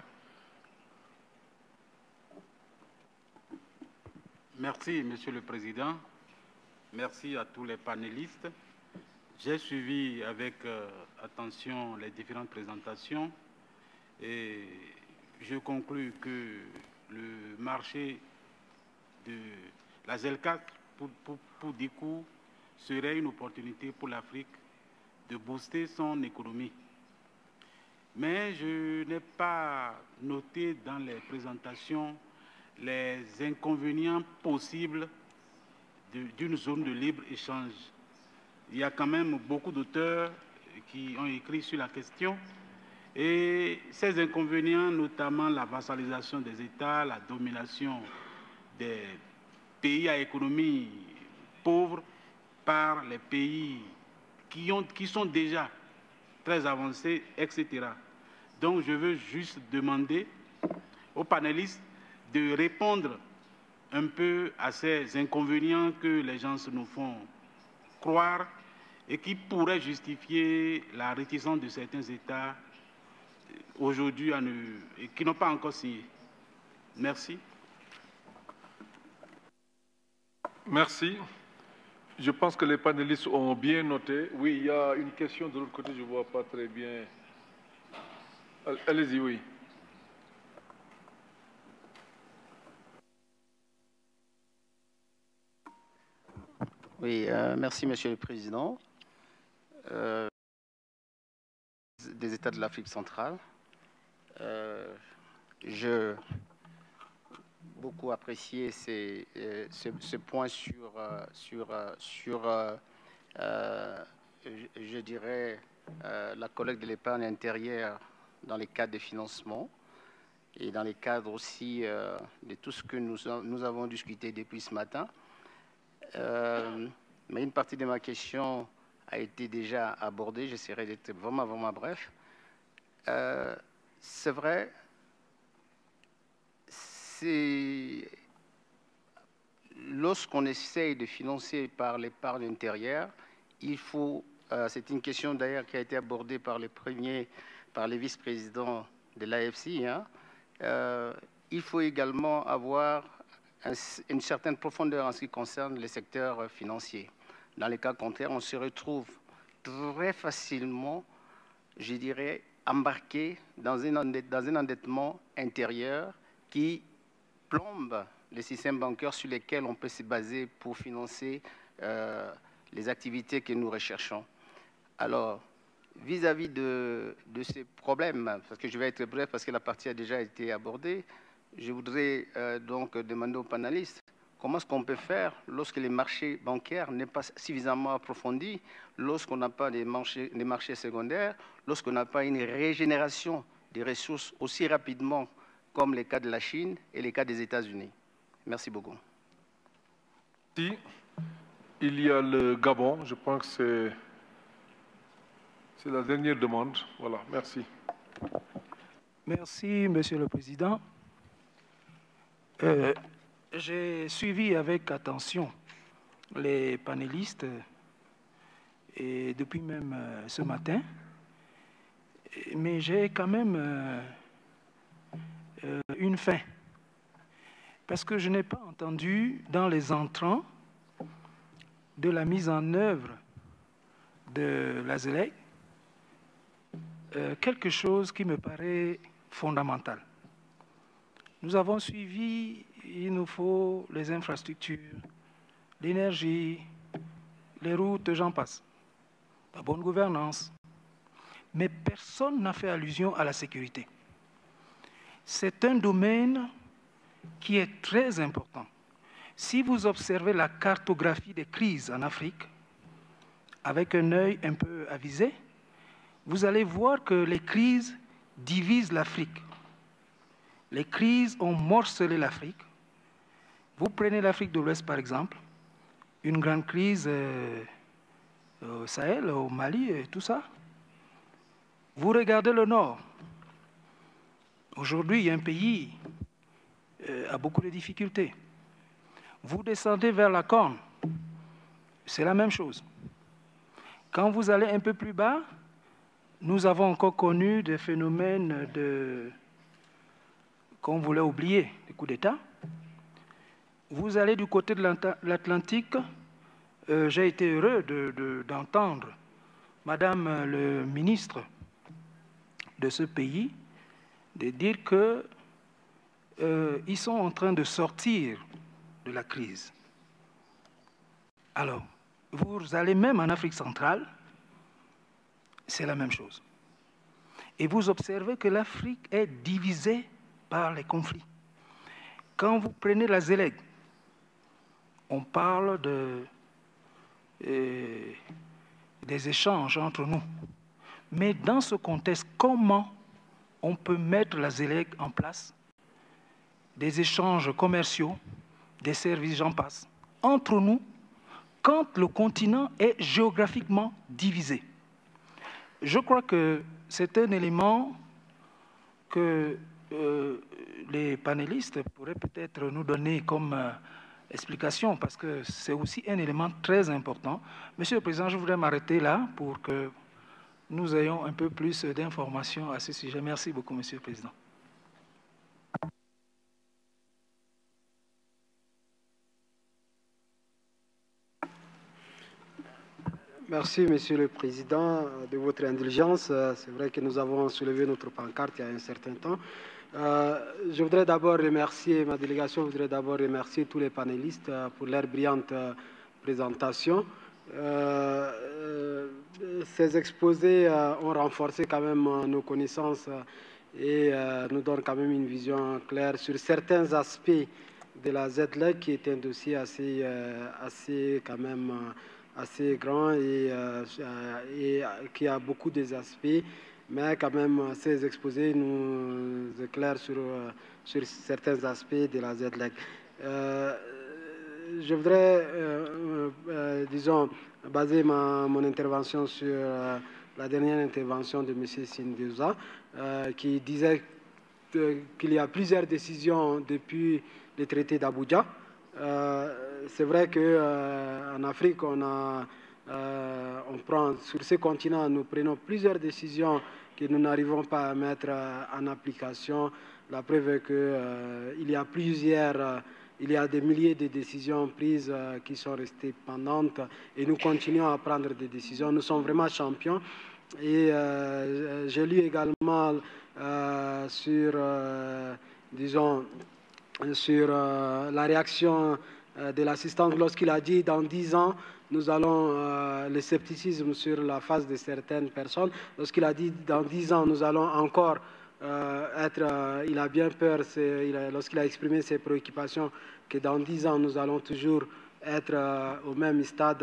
Merci, Monsieur le Président. Merci à tous les panélistes. J'ai suivi avec attention les différentes présentations et je conclus que le marché de la ZEL4 pour du coup serait une opportunité pour l'Afrique de booster son économie. Mais je n'ai pas noté dans les présentations les inconvénients possibles d'une zone de libre-échange. Il y a quand même beaucoup d'auteurs qui ont écrit sur la question et ces inconvénients, notamment la vassalisation des États, la domination des pays à économie pauvre par les pays qui sont déjà très avancés, etc. Donc je veux juste demander aux panélistes de répondre un peu à ces inconvénients que les gens nous font croire et qui pourraient justifier la réticence de certains États aujourd'hui et qui n'ont pas encore signé. Merci. Merci. Je pense que les panélistes ont bien noté. Oui, il y a une question de l'autre côté, je ne vois pas très bien. Allez-y, oui. Oui, merci, Monsieur le Président. Des États de l'Afrique centrale. J'ai beaucoup apprécié ce point sur je dirais, la collecte de l'épargne intérieure dans les cadres de financement et dans les cadres aussi de tout ce que nous avons discuté depuis ce matin. Mais une partie de ma question a été déjà abordée. J'essaierai d'être vraiment bref. C'est vrai, lorsqu'on essaye de financer par l'épargne intérieure, il faut, c'est une question d'ailleurs qui a été abordée par les vice-présidents de l'AFC, hein, il faut également avoir une certaine profondeur en ce qui concerne les secteurs financiers. Dans les cas contraires, on se retrouve très facilement, je dirais, embarqué dans un endettement intérieur qui plombe les systèmes bancaires sur lesquels on peut se baser pour financer les activités que nous recherchons. Alors, vis-à-vis de ces problèmes, parce que je vais être bref parce que la partie a déjà été abordée, je voudrais donc demander aux panélistes comment est-ce qu'on peut faire lorsque les marchés bancaires n'est pas suffisamment approfondis, lorsqu'on n'a pas des marchés secondaires, lorsqu'on n'a pas une régénération des ressources aussi rapidement comme les cas de la Chine et les cas des États-Unis. Merci beaucoup. Merci. Il y a le Gabon, je pense que c'est la dernière demande. Voilà, merci. Merci, Monsieur le Président. J'ai suivi avec attention les panélistes et depuis même ce matin, mais j'ai quand même une faim, parce que je n'ai pas entendu dans les entrants de la mise en œuvre de la ZELEC quelque chose qui me paraît fondamental. Nous avons suivi, il nous faut les infrastructures, l'énergie, les routes, j'en passe, la bonne gouvernance. Mais personne n'a fait allusion à la sécurité. C'est un domaine qui est très important. Si vous observez la cartographie des crises en Afrique, avec un œil un peu avisé, vous allez voir que les crises divisent l'Afrique. Les crises ont morcelé l'Afrique. Vous prenez l'Afrique de l'Ouest, par exemple, une grande crise au Sahel, au Mali et tout ça. Vous regardez le Nord. Aujourd'hui, un pays a beaucoup de difficultés. Vous descendez vers la Corne, c'est la même chose. Quand vous allez un peu plus bas, nous avons encore connu des phénomènes qu'on voulait oublier, des coups d'État. Vous allez du côté de l'Atlantique, j'ai été heureux d'entendre Madame le ministre de ce pays de dire qu'ils sont en train de sortir de la crise. Alors, vous allez même en Afrique centrale, c'est la même chose. Et vous observez que l'Afrique est divisée par les conflits. Quand vous prenez la ZLEG, on parle des échanges entre nous. Mais dans ce contexte, comment on peut mettre la ZLEG en place? Des échanges commerciaux, des services, j'en passe, entre nous, quand le continent est géographiquement divisé. Je crois que c'est un élément que les panélistes pourraient peut-être nous donner comme explication, parce que c'est aussi un élément très important. Monsieur le Président, je voudrais m'arrêter là pour que nous ayons un peu plus d'informations à ce sujet. Merci beaucoup, Monsieur le Président. Merci, Monsieur le Président, de votre indulgence. C'est vrai que nous avons soulevé notre pancarte il y a un certain temps. Je voudrais d'abord remercier, ma délégation voudrait d'abord remercier tous les panélistes pour leur brillante présentation. Ces exposés ont renforcé quand même nos connaissances et nous donnent quand même une vision claire sur certains aspects de la ZLEG, qui est un dossier assez quand même assez grand et qui a beaucoup des aspects, mais quand même ces exposés nous éclairent sur certains aspects de la ZLEG. Je voudrais, disons, baser mon intervention sur la dernière intervention de M. Sindouza, qui disait qu'il y a plusieurs décisions depuis le traité d'Abuja. C'est vrai qu'en Afrique, on prend, sur ce continent, nous prenons plusieurs décisions que nous n'arrivons pas à mettre en application. La preuve est qu'il y a il y a des milliers de décisions prises qui sont restées pendantes et nous continuons à prendre des décisions. Nous sommes vraiment champions. Et j'ai lu également sur, disons, sur la réaction de l'assistance lorsqu'il a dit dans 10 ans, nous allons, le scepticisme sur la face de certaines personnes, lorsqu'il a dit dans 10 ans, nous allons encore il a bien peur, lorsqu'il a exprimé ses préoccupations, que dans 10 ans, nous allons toujours être au même stade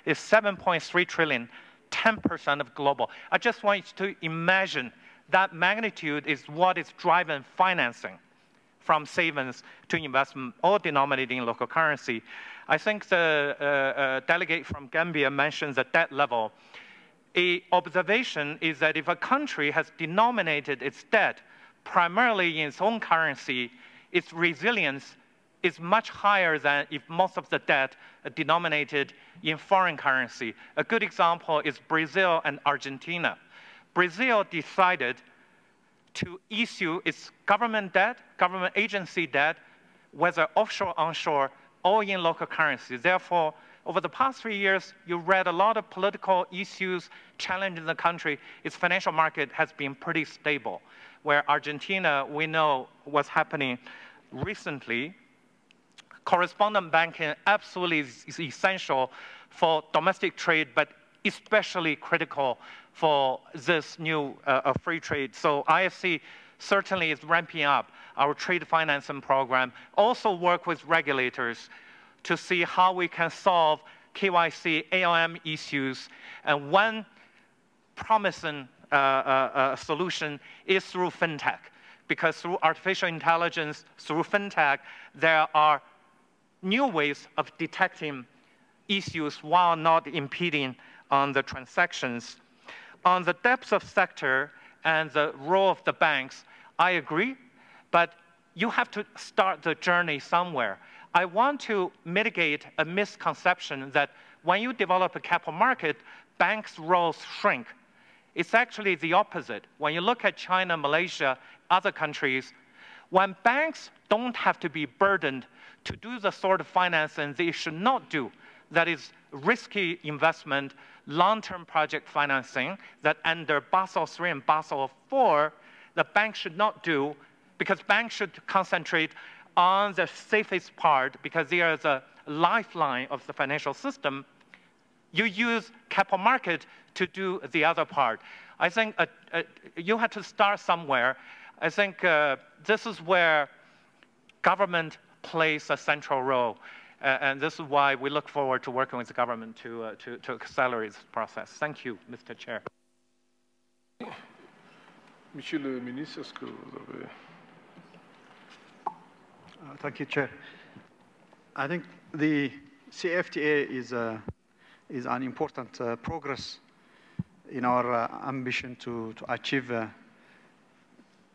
is 7.3 trillion, 10% of global. I just want you to imagine that magnitude is what is driving financing from savings to investment, all denominated in local currency. I think the delegate from Gambia mentioned the debt level. An observation is that if a country has denominated its debt primarily in its own currency, its resilience is much higher than if most of the debt are denominated in foreign currency. A good example is Brazil and Argentina. Brazil decided to issue its government debt, government agency debt, whether offshore, onshore, all in local currency. Therefore, over the past 3 years, you read a lot of political issues challenging the country. Its financial market has been pretty stable. Where Argentina, we know what's happening recently. Correspondent banking absolutely is essential for domestic trade, but especially critical for this new free trade. So IFC certainly is ramping up our trade financing program, also work with regulators to see how we can solve KYC, ALM issues. And one promising solution is through fintech, because through artificial intelligence, through fintech, there are new ways of detecting issues while not impeding on the transactions. On the depth of sector and the role of the banks, I agree, but you have to start the journey somewhere. I want to mitigate a misconception that when you develop a capital market, banks' roles shrink. It's actually the opposite. When you look at China, Malaysia, other countries, when banks don't have to be burdened to do the sort of financing they should not do, that is risky investment, long-term project financing, that under Basel III and Basel IV, the bank should not do, because banks should concentrate on the safest part, because they are the lifeline of the financial system. You use capital market to do the other part. I think you have to start somewhere. I think this is where government plays a central role. And this is why we look forward to working with the government to accelerate this process. Thank you, Mr. Chair. Monsieur le ministre, est-ce que vous avez... Thank you, Chair. I think the CFTA is an important progress in our ambition to achieve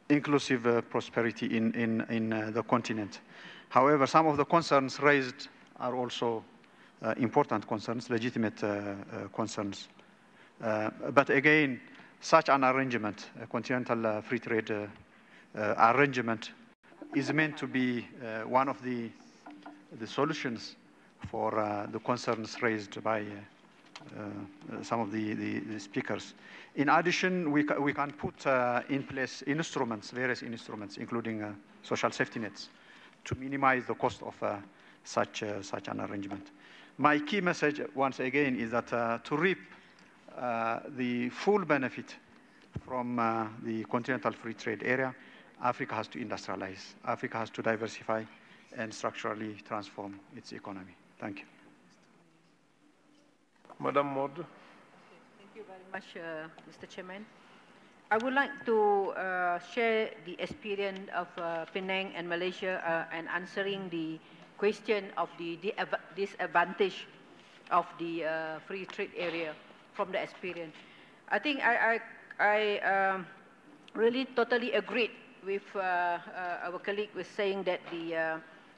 inclusive prosperity in the continent. However, some of the concerns raised are also important concerns, legitimate concerns. But again, such an arrangement, a continental free trade arrangement, is meant to be one of the solutions for the concerns raised by some of the speakers. In addition, we can put in place instruments, various instruments, including social safety nets, to minimize the cost of such an arrangement. My key message, once again, is that to reap the full benefit from the continental free trade area, Africa has to industrialize. Africa has to diversify and structurally transform its economy. Thank you. Madam Maud. Thank you very much, Mr. Chairman. I would like to share the experience of Penang and Malaysia and answering the question of the disadvantage of the free trade area from the experience. I think I really totally agreed with our colleague was saying that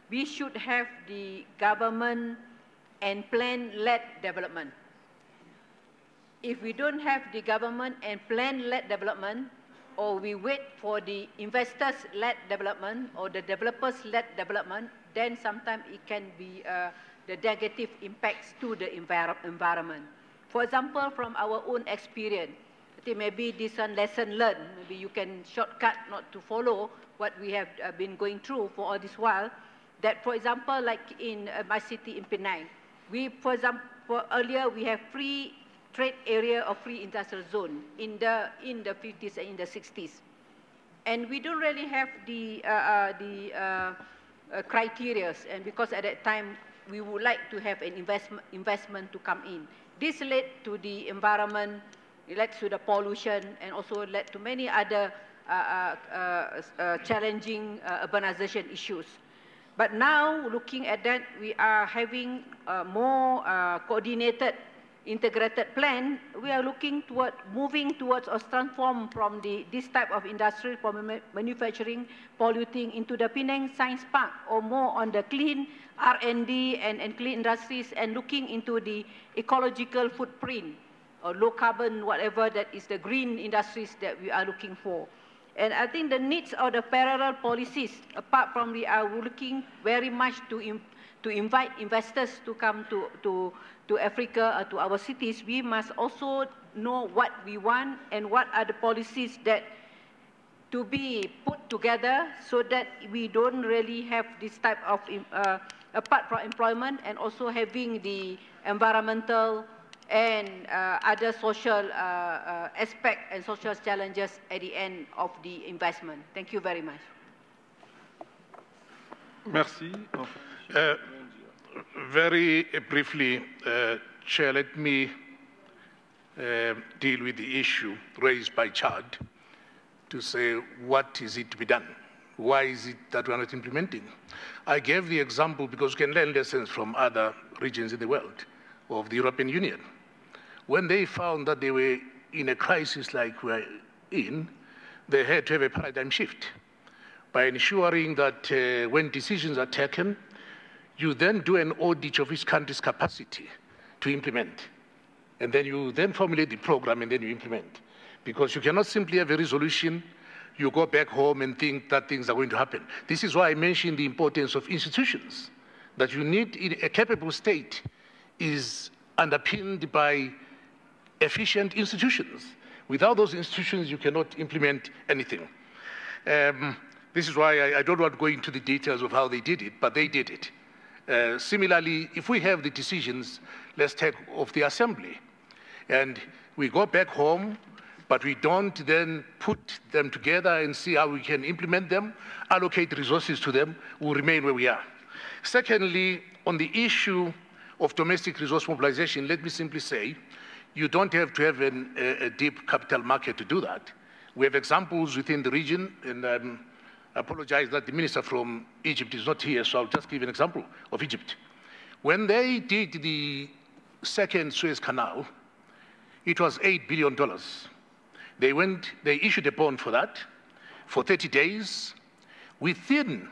we should have the government and plan-led development. If we don't have the government and plan-led development, or we wait for the investors-led development or the developers-led development, then sometimes it can be the negative impacts to the environment. For example, from our own experience, I think maybe this one lesson learned, maybe you can shortcut not to follow what we have been going through for all this while, that for example, like in my city in Penang, for example, earlier we have free trade area or free industrial zone in the 50s and in the 60s. And we don't really have the criteria, and because at that time we would like to have an investment to come in. This led to the environment, it led to the pollution, and also led to many other challenging urbanization issues. But now, looking at that, we are having a more coordinated, integrated plan. We are looking toward moving towards or transform from this type of industry, from manufacturing, polluting, into the Penang Science Park, or more on the clean R&D and clean industries, and looking into the ecological footprint, or low carbon, whatever that is the green industries that we are looking for. And I think the needs of the parallel policies, apart from we are looking very much to invite investors to come to Africa or to our cities, we must also know what we want and what are the policies that to be put together so that we don't really have this type of, apart from employment, and also having the environmental and other social aspect and social challenges at the end of the investment. Thank you very much. Merci. Very briefly, Chair, let me deal with the issue raised by Chad to say, what is it to be done? Why is it that we are not implementing? I gave the example because we can learn lessons from other regions in the world of the European Union. When they found that they were in a crisis like we're in, they had to have a paradigm shift by ensuring that when decisions are taken, you then do an audit of each country's capacity to implement. And then you then formulate the program and then you implement. Because you cannot simply have a resolution, you go back home and think that things are going to happen. This is why I mentioned the importance of institutions, that you need a capable state is underpinned by efficient institutions. Without those institutions, you cannot implement anything. This is why I don't want to go into the details of how they did it, but they did it. Similarly, if we have the decisions, let's take of the assembly, and we go back home, but we don't then put them together and see how we can implement them, allocate resources to them, we'll remain where we are. Secondly, on the issue of domestic resource mobilization, let me simply say, you don't have to have a deep capital market to do that. We have examples within the region, and I apologize that the minister from Egypt is not here, so I'll just give an example of Egypt. When they did the second Suez Canal, it was $8 billion. They issued a bond for that for 30 days. Within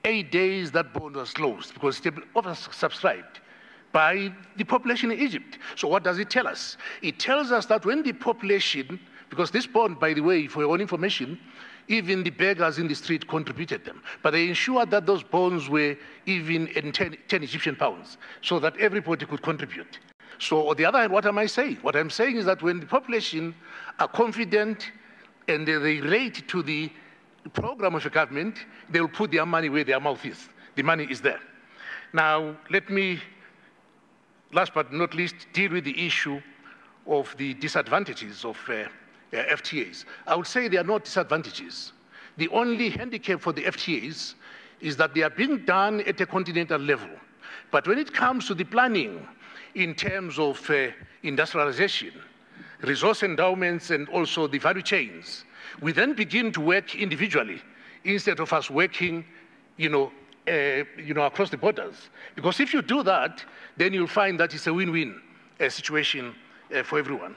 8 days, that bond was closed because it was oversubscribed by the population in Egypt. So what does it tell us? It tells us that when the population, because this bond, by the way, for your own information, even the beggars in the street contributed them. But they ensured that those bonds were even in 10 Egyptian pounds, so that everybody could contribute. So on the other hand, what am I saying? What I'm saying is that when the population are confident and they relate to the program of the government, they will put their money where their mouth is. The money is there. Now, let me, last but not least, deal with the issue of the disadvantages of FTAs. I would say there are no disadvantages. The only handicap for the FTAs is that they are being done at a continental level. But when it comes to the planning in terms of industrialization, resource endowments, and also the value chains, we then begin to work individually instead of us working, across the borders. Because if you do that, then you'll find that it's a win-win situation for everyone.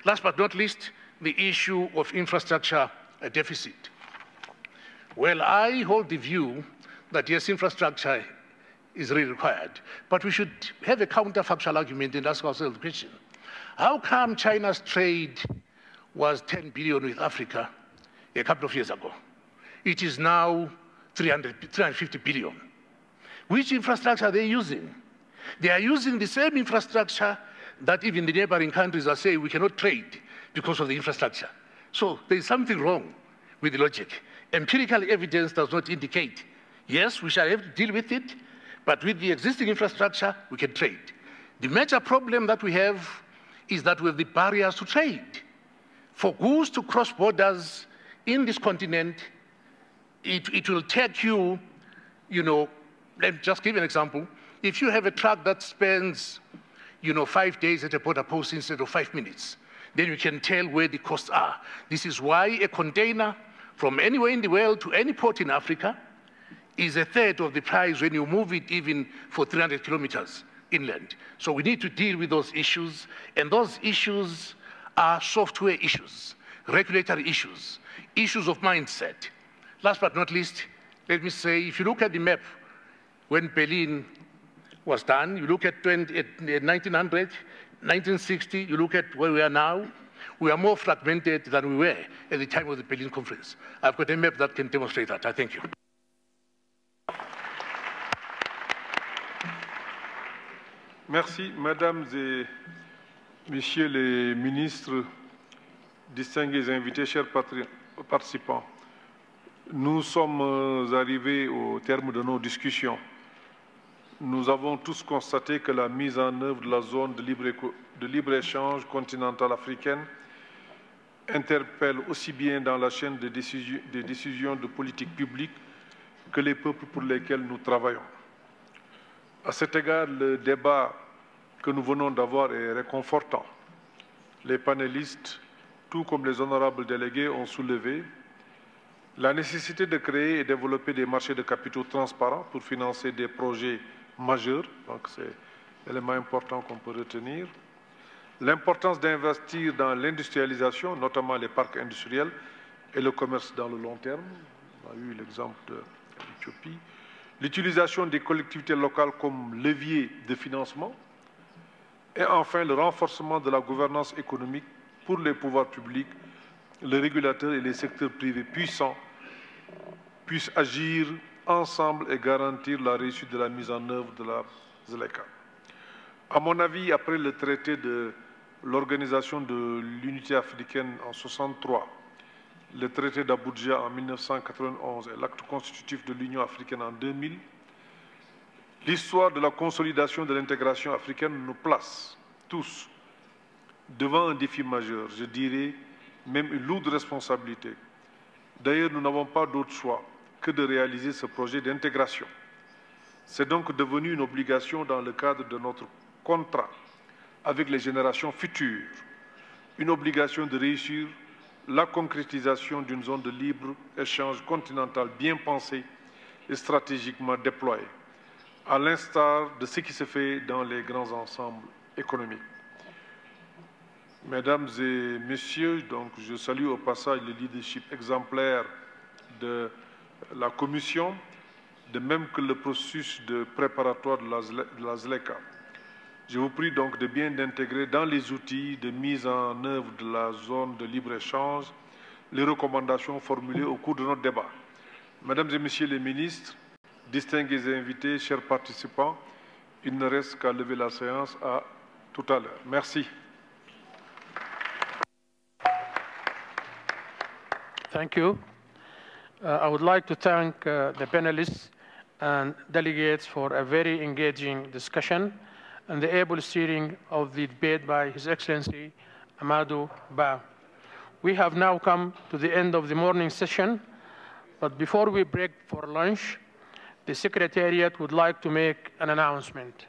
Last but not least, the issue of infrastructure deficit. Well, I hold the view that yes, infrastructure is really required, but we should have a counterfactual argument and ask ourselves the question: how come China's trade was 10 billion with Africa a couple of years ago? It is now 350 billion. Which infrastructure are they using? They are using the same infrastructure that even the neighboring countries are saying we cannot trade because of the infrastructure. So there is something wrong with the logic. Empirical evidence does not indicate, yes, we shall have to deal with it, but with the existing infrastructure, we can trade. The major problem that we have is that we have the barriers to trade. For goods to cross borders in this continent, it will take you, let me just give an example. If you have a truck that spends, 5 days at a border post instead of 5 minutes, then you can tell where the costs are. This is why a container from anywhere in the world to any port in Africa is a third of the price when you move it even for 300 kilometers inland. So we need to deal with those issues, and those issues are software issues, regulatory issues, issues of mindset. Last but not least, let me say, if you look at the map, when Berlin was done, you look at 1900, 1960, you look at where we are now, we are more fragmented than we were at the time of the Berlin Conference. I've got a map that can demonstrate that. I thank you. Merci, Mesdames et Messieurs les ministres, distingués invités, chers participants. Nous sommes arrivés au terme de nos discussions. Nous avons tous constaté que la mise en œuvre de la zone de libre-échange continentale africaine interpelle aussi bien dans la chaîne des décisions de politique publique que les peuples pour lesquels nous travaillons. À cet égard, le débat que nous venons d'avoir est réconfortant. Les panélistes, tout comme les honorables délégués, ont soulevé la nécessité de créer et développer des marchés de capitaux transparents pour financer des projets majeurs, donc c'est l'élément important qu'on peut retenir. L'importance d'investir dans l'industrialisation, notamment les parcs industriels et le commerce dans le long terme. On a eu l'exemple de l'Éthiopie. L'utilisation des collectivités locales comme levier de financement. Et enfin, le renforcement de la gouvernance économique pour les pouvoirs publics, les régulateurs et les secteurs privés puissants puissent agir ensemble et garantir la réussite de la mise en œuvre de la ZLECA. À mon avis, après le traité de l'Organisation de l'Unité africaine en 1963, le traité d'Abuja en 1991 et l'acte constitutif de l'Union africaine en 2000, l'histoire de la consolidation de l'intégration africaine nous place tous devant un défi majeur, je dirais même une lourde responsabilité. D'ailleurs, nous n'avons pas d'autre choix que de réaliser ce projet d'intégration. C'est donc devenu une obligation dans le cadre de notre contrat avec les générations futures, une obligation de réussir la concrétisation d'une zone de libre-échange continentale bien pensée et stratégiquement déployée, à l'instar de ce qui se fait dans les grands ensembles économiques. Mesdames et Messieurs, donc je salue au passage le leadership exemplaire de la Commission, de même que le processus de préparatoire de la ZLECA. Je vous prie donc de bien intégrer dans les outils de mise en œuvre de la zone de libre-échange les recommandations formulées au cours de notre débat. Mesdames et Messieurs les ministres, distingués invités, chers participants, il ne reste qu'à lever la séance à tout à l'heure. Merci. Thank you. I would like to thank the panelists and delegates for a very engaging discussion and the able steering of the debate by His Excellency Amadou Ba. We have now come to the end of the morning session, but before we break for lunch, the Secretariat would like to make an announcement.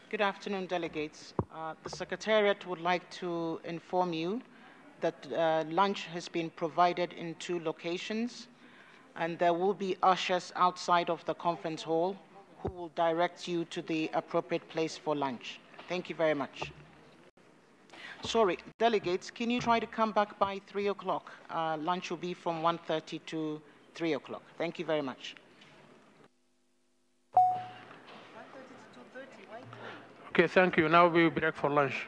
Good afternoon, delegates. The Secretariat would like to inform you that lunch has been provided in 2 locations, and there will be ushers outside of the conference hall who will direct you to the appropriate place for lunch. Thank you very much. Sorry, delegates, can you try to come back by 3 o'clock? Lunch will be from 1:30 to 3 o'clock. Thank you very much. Okay, thank you. Now we break for lunch.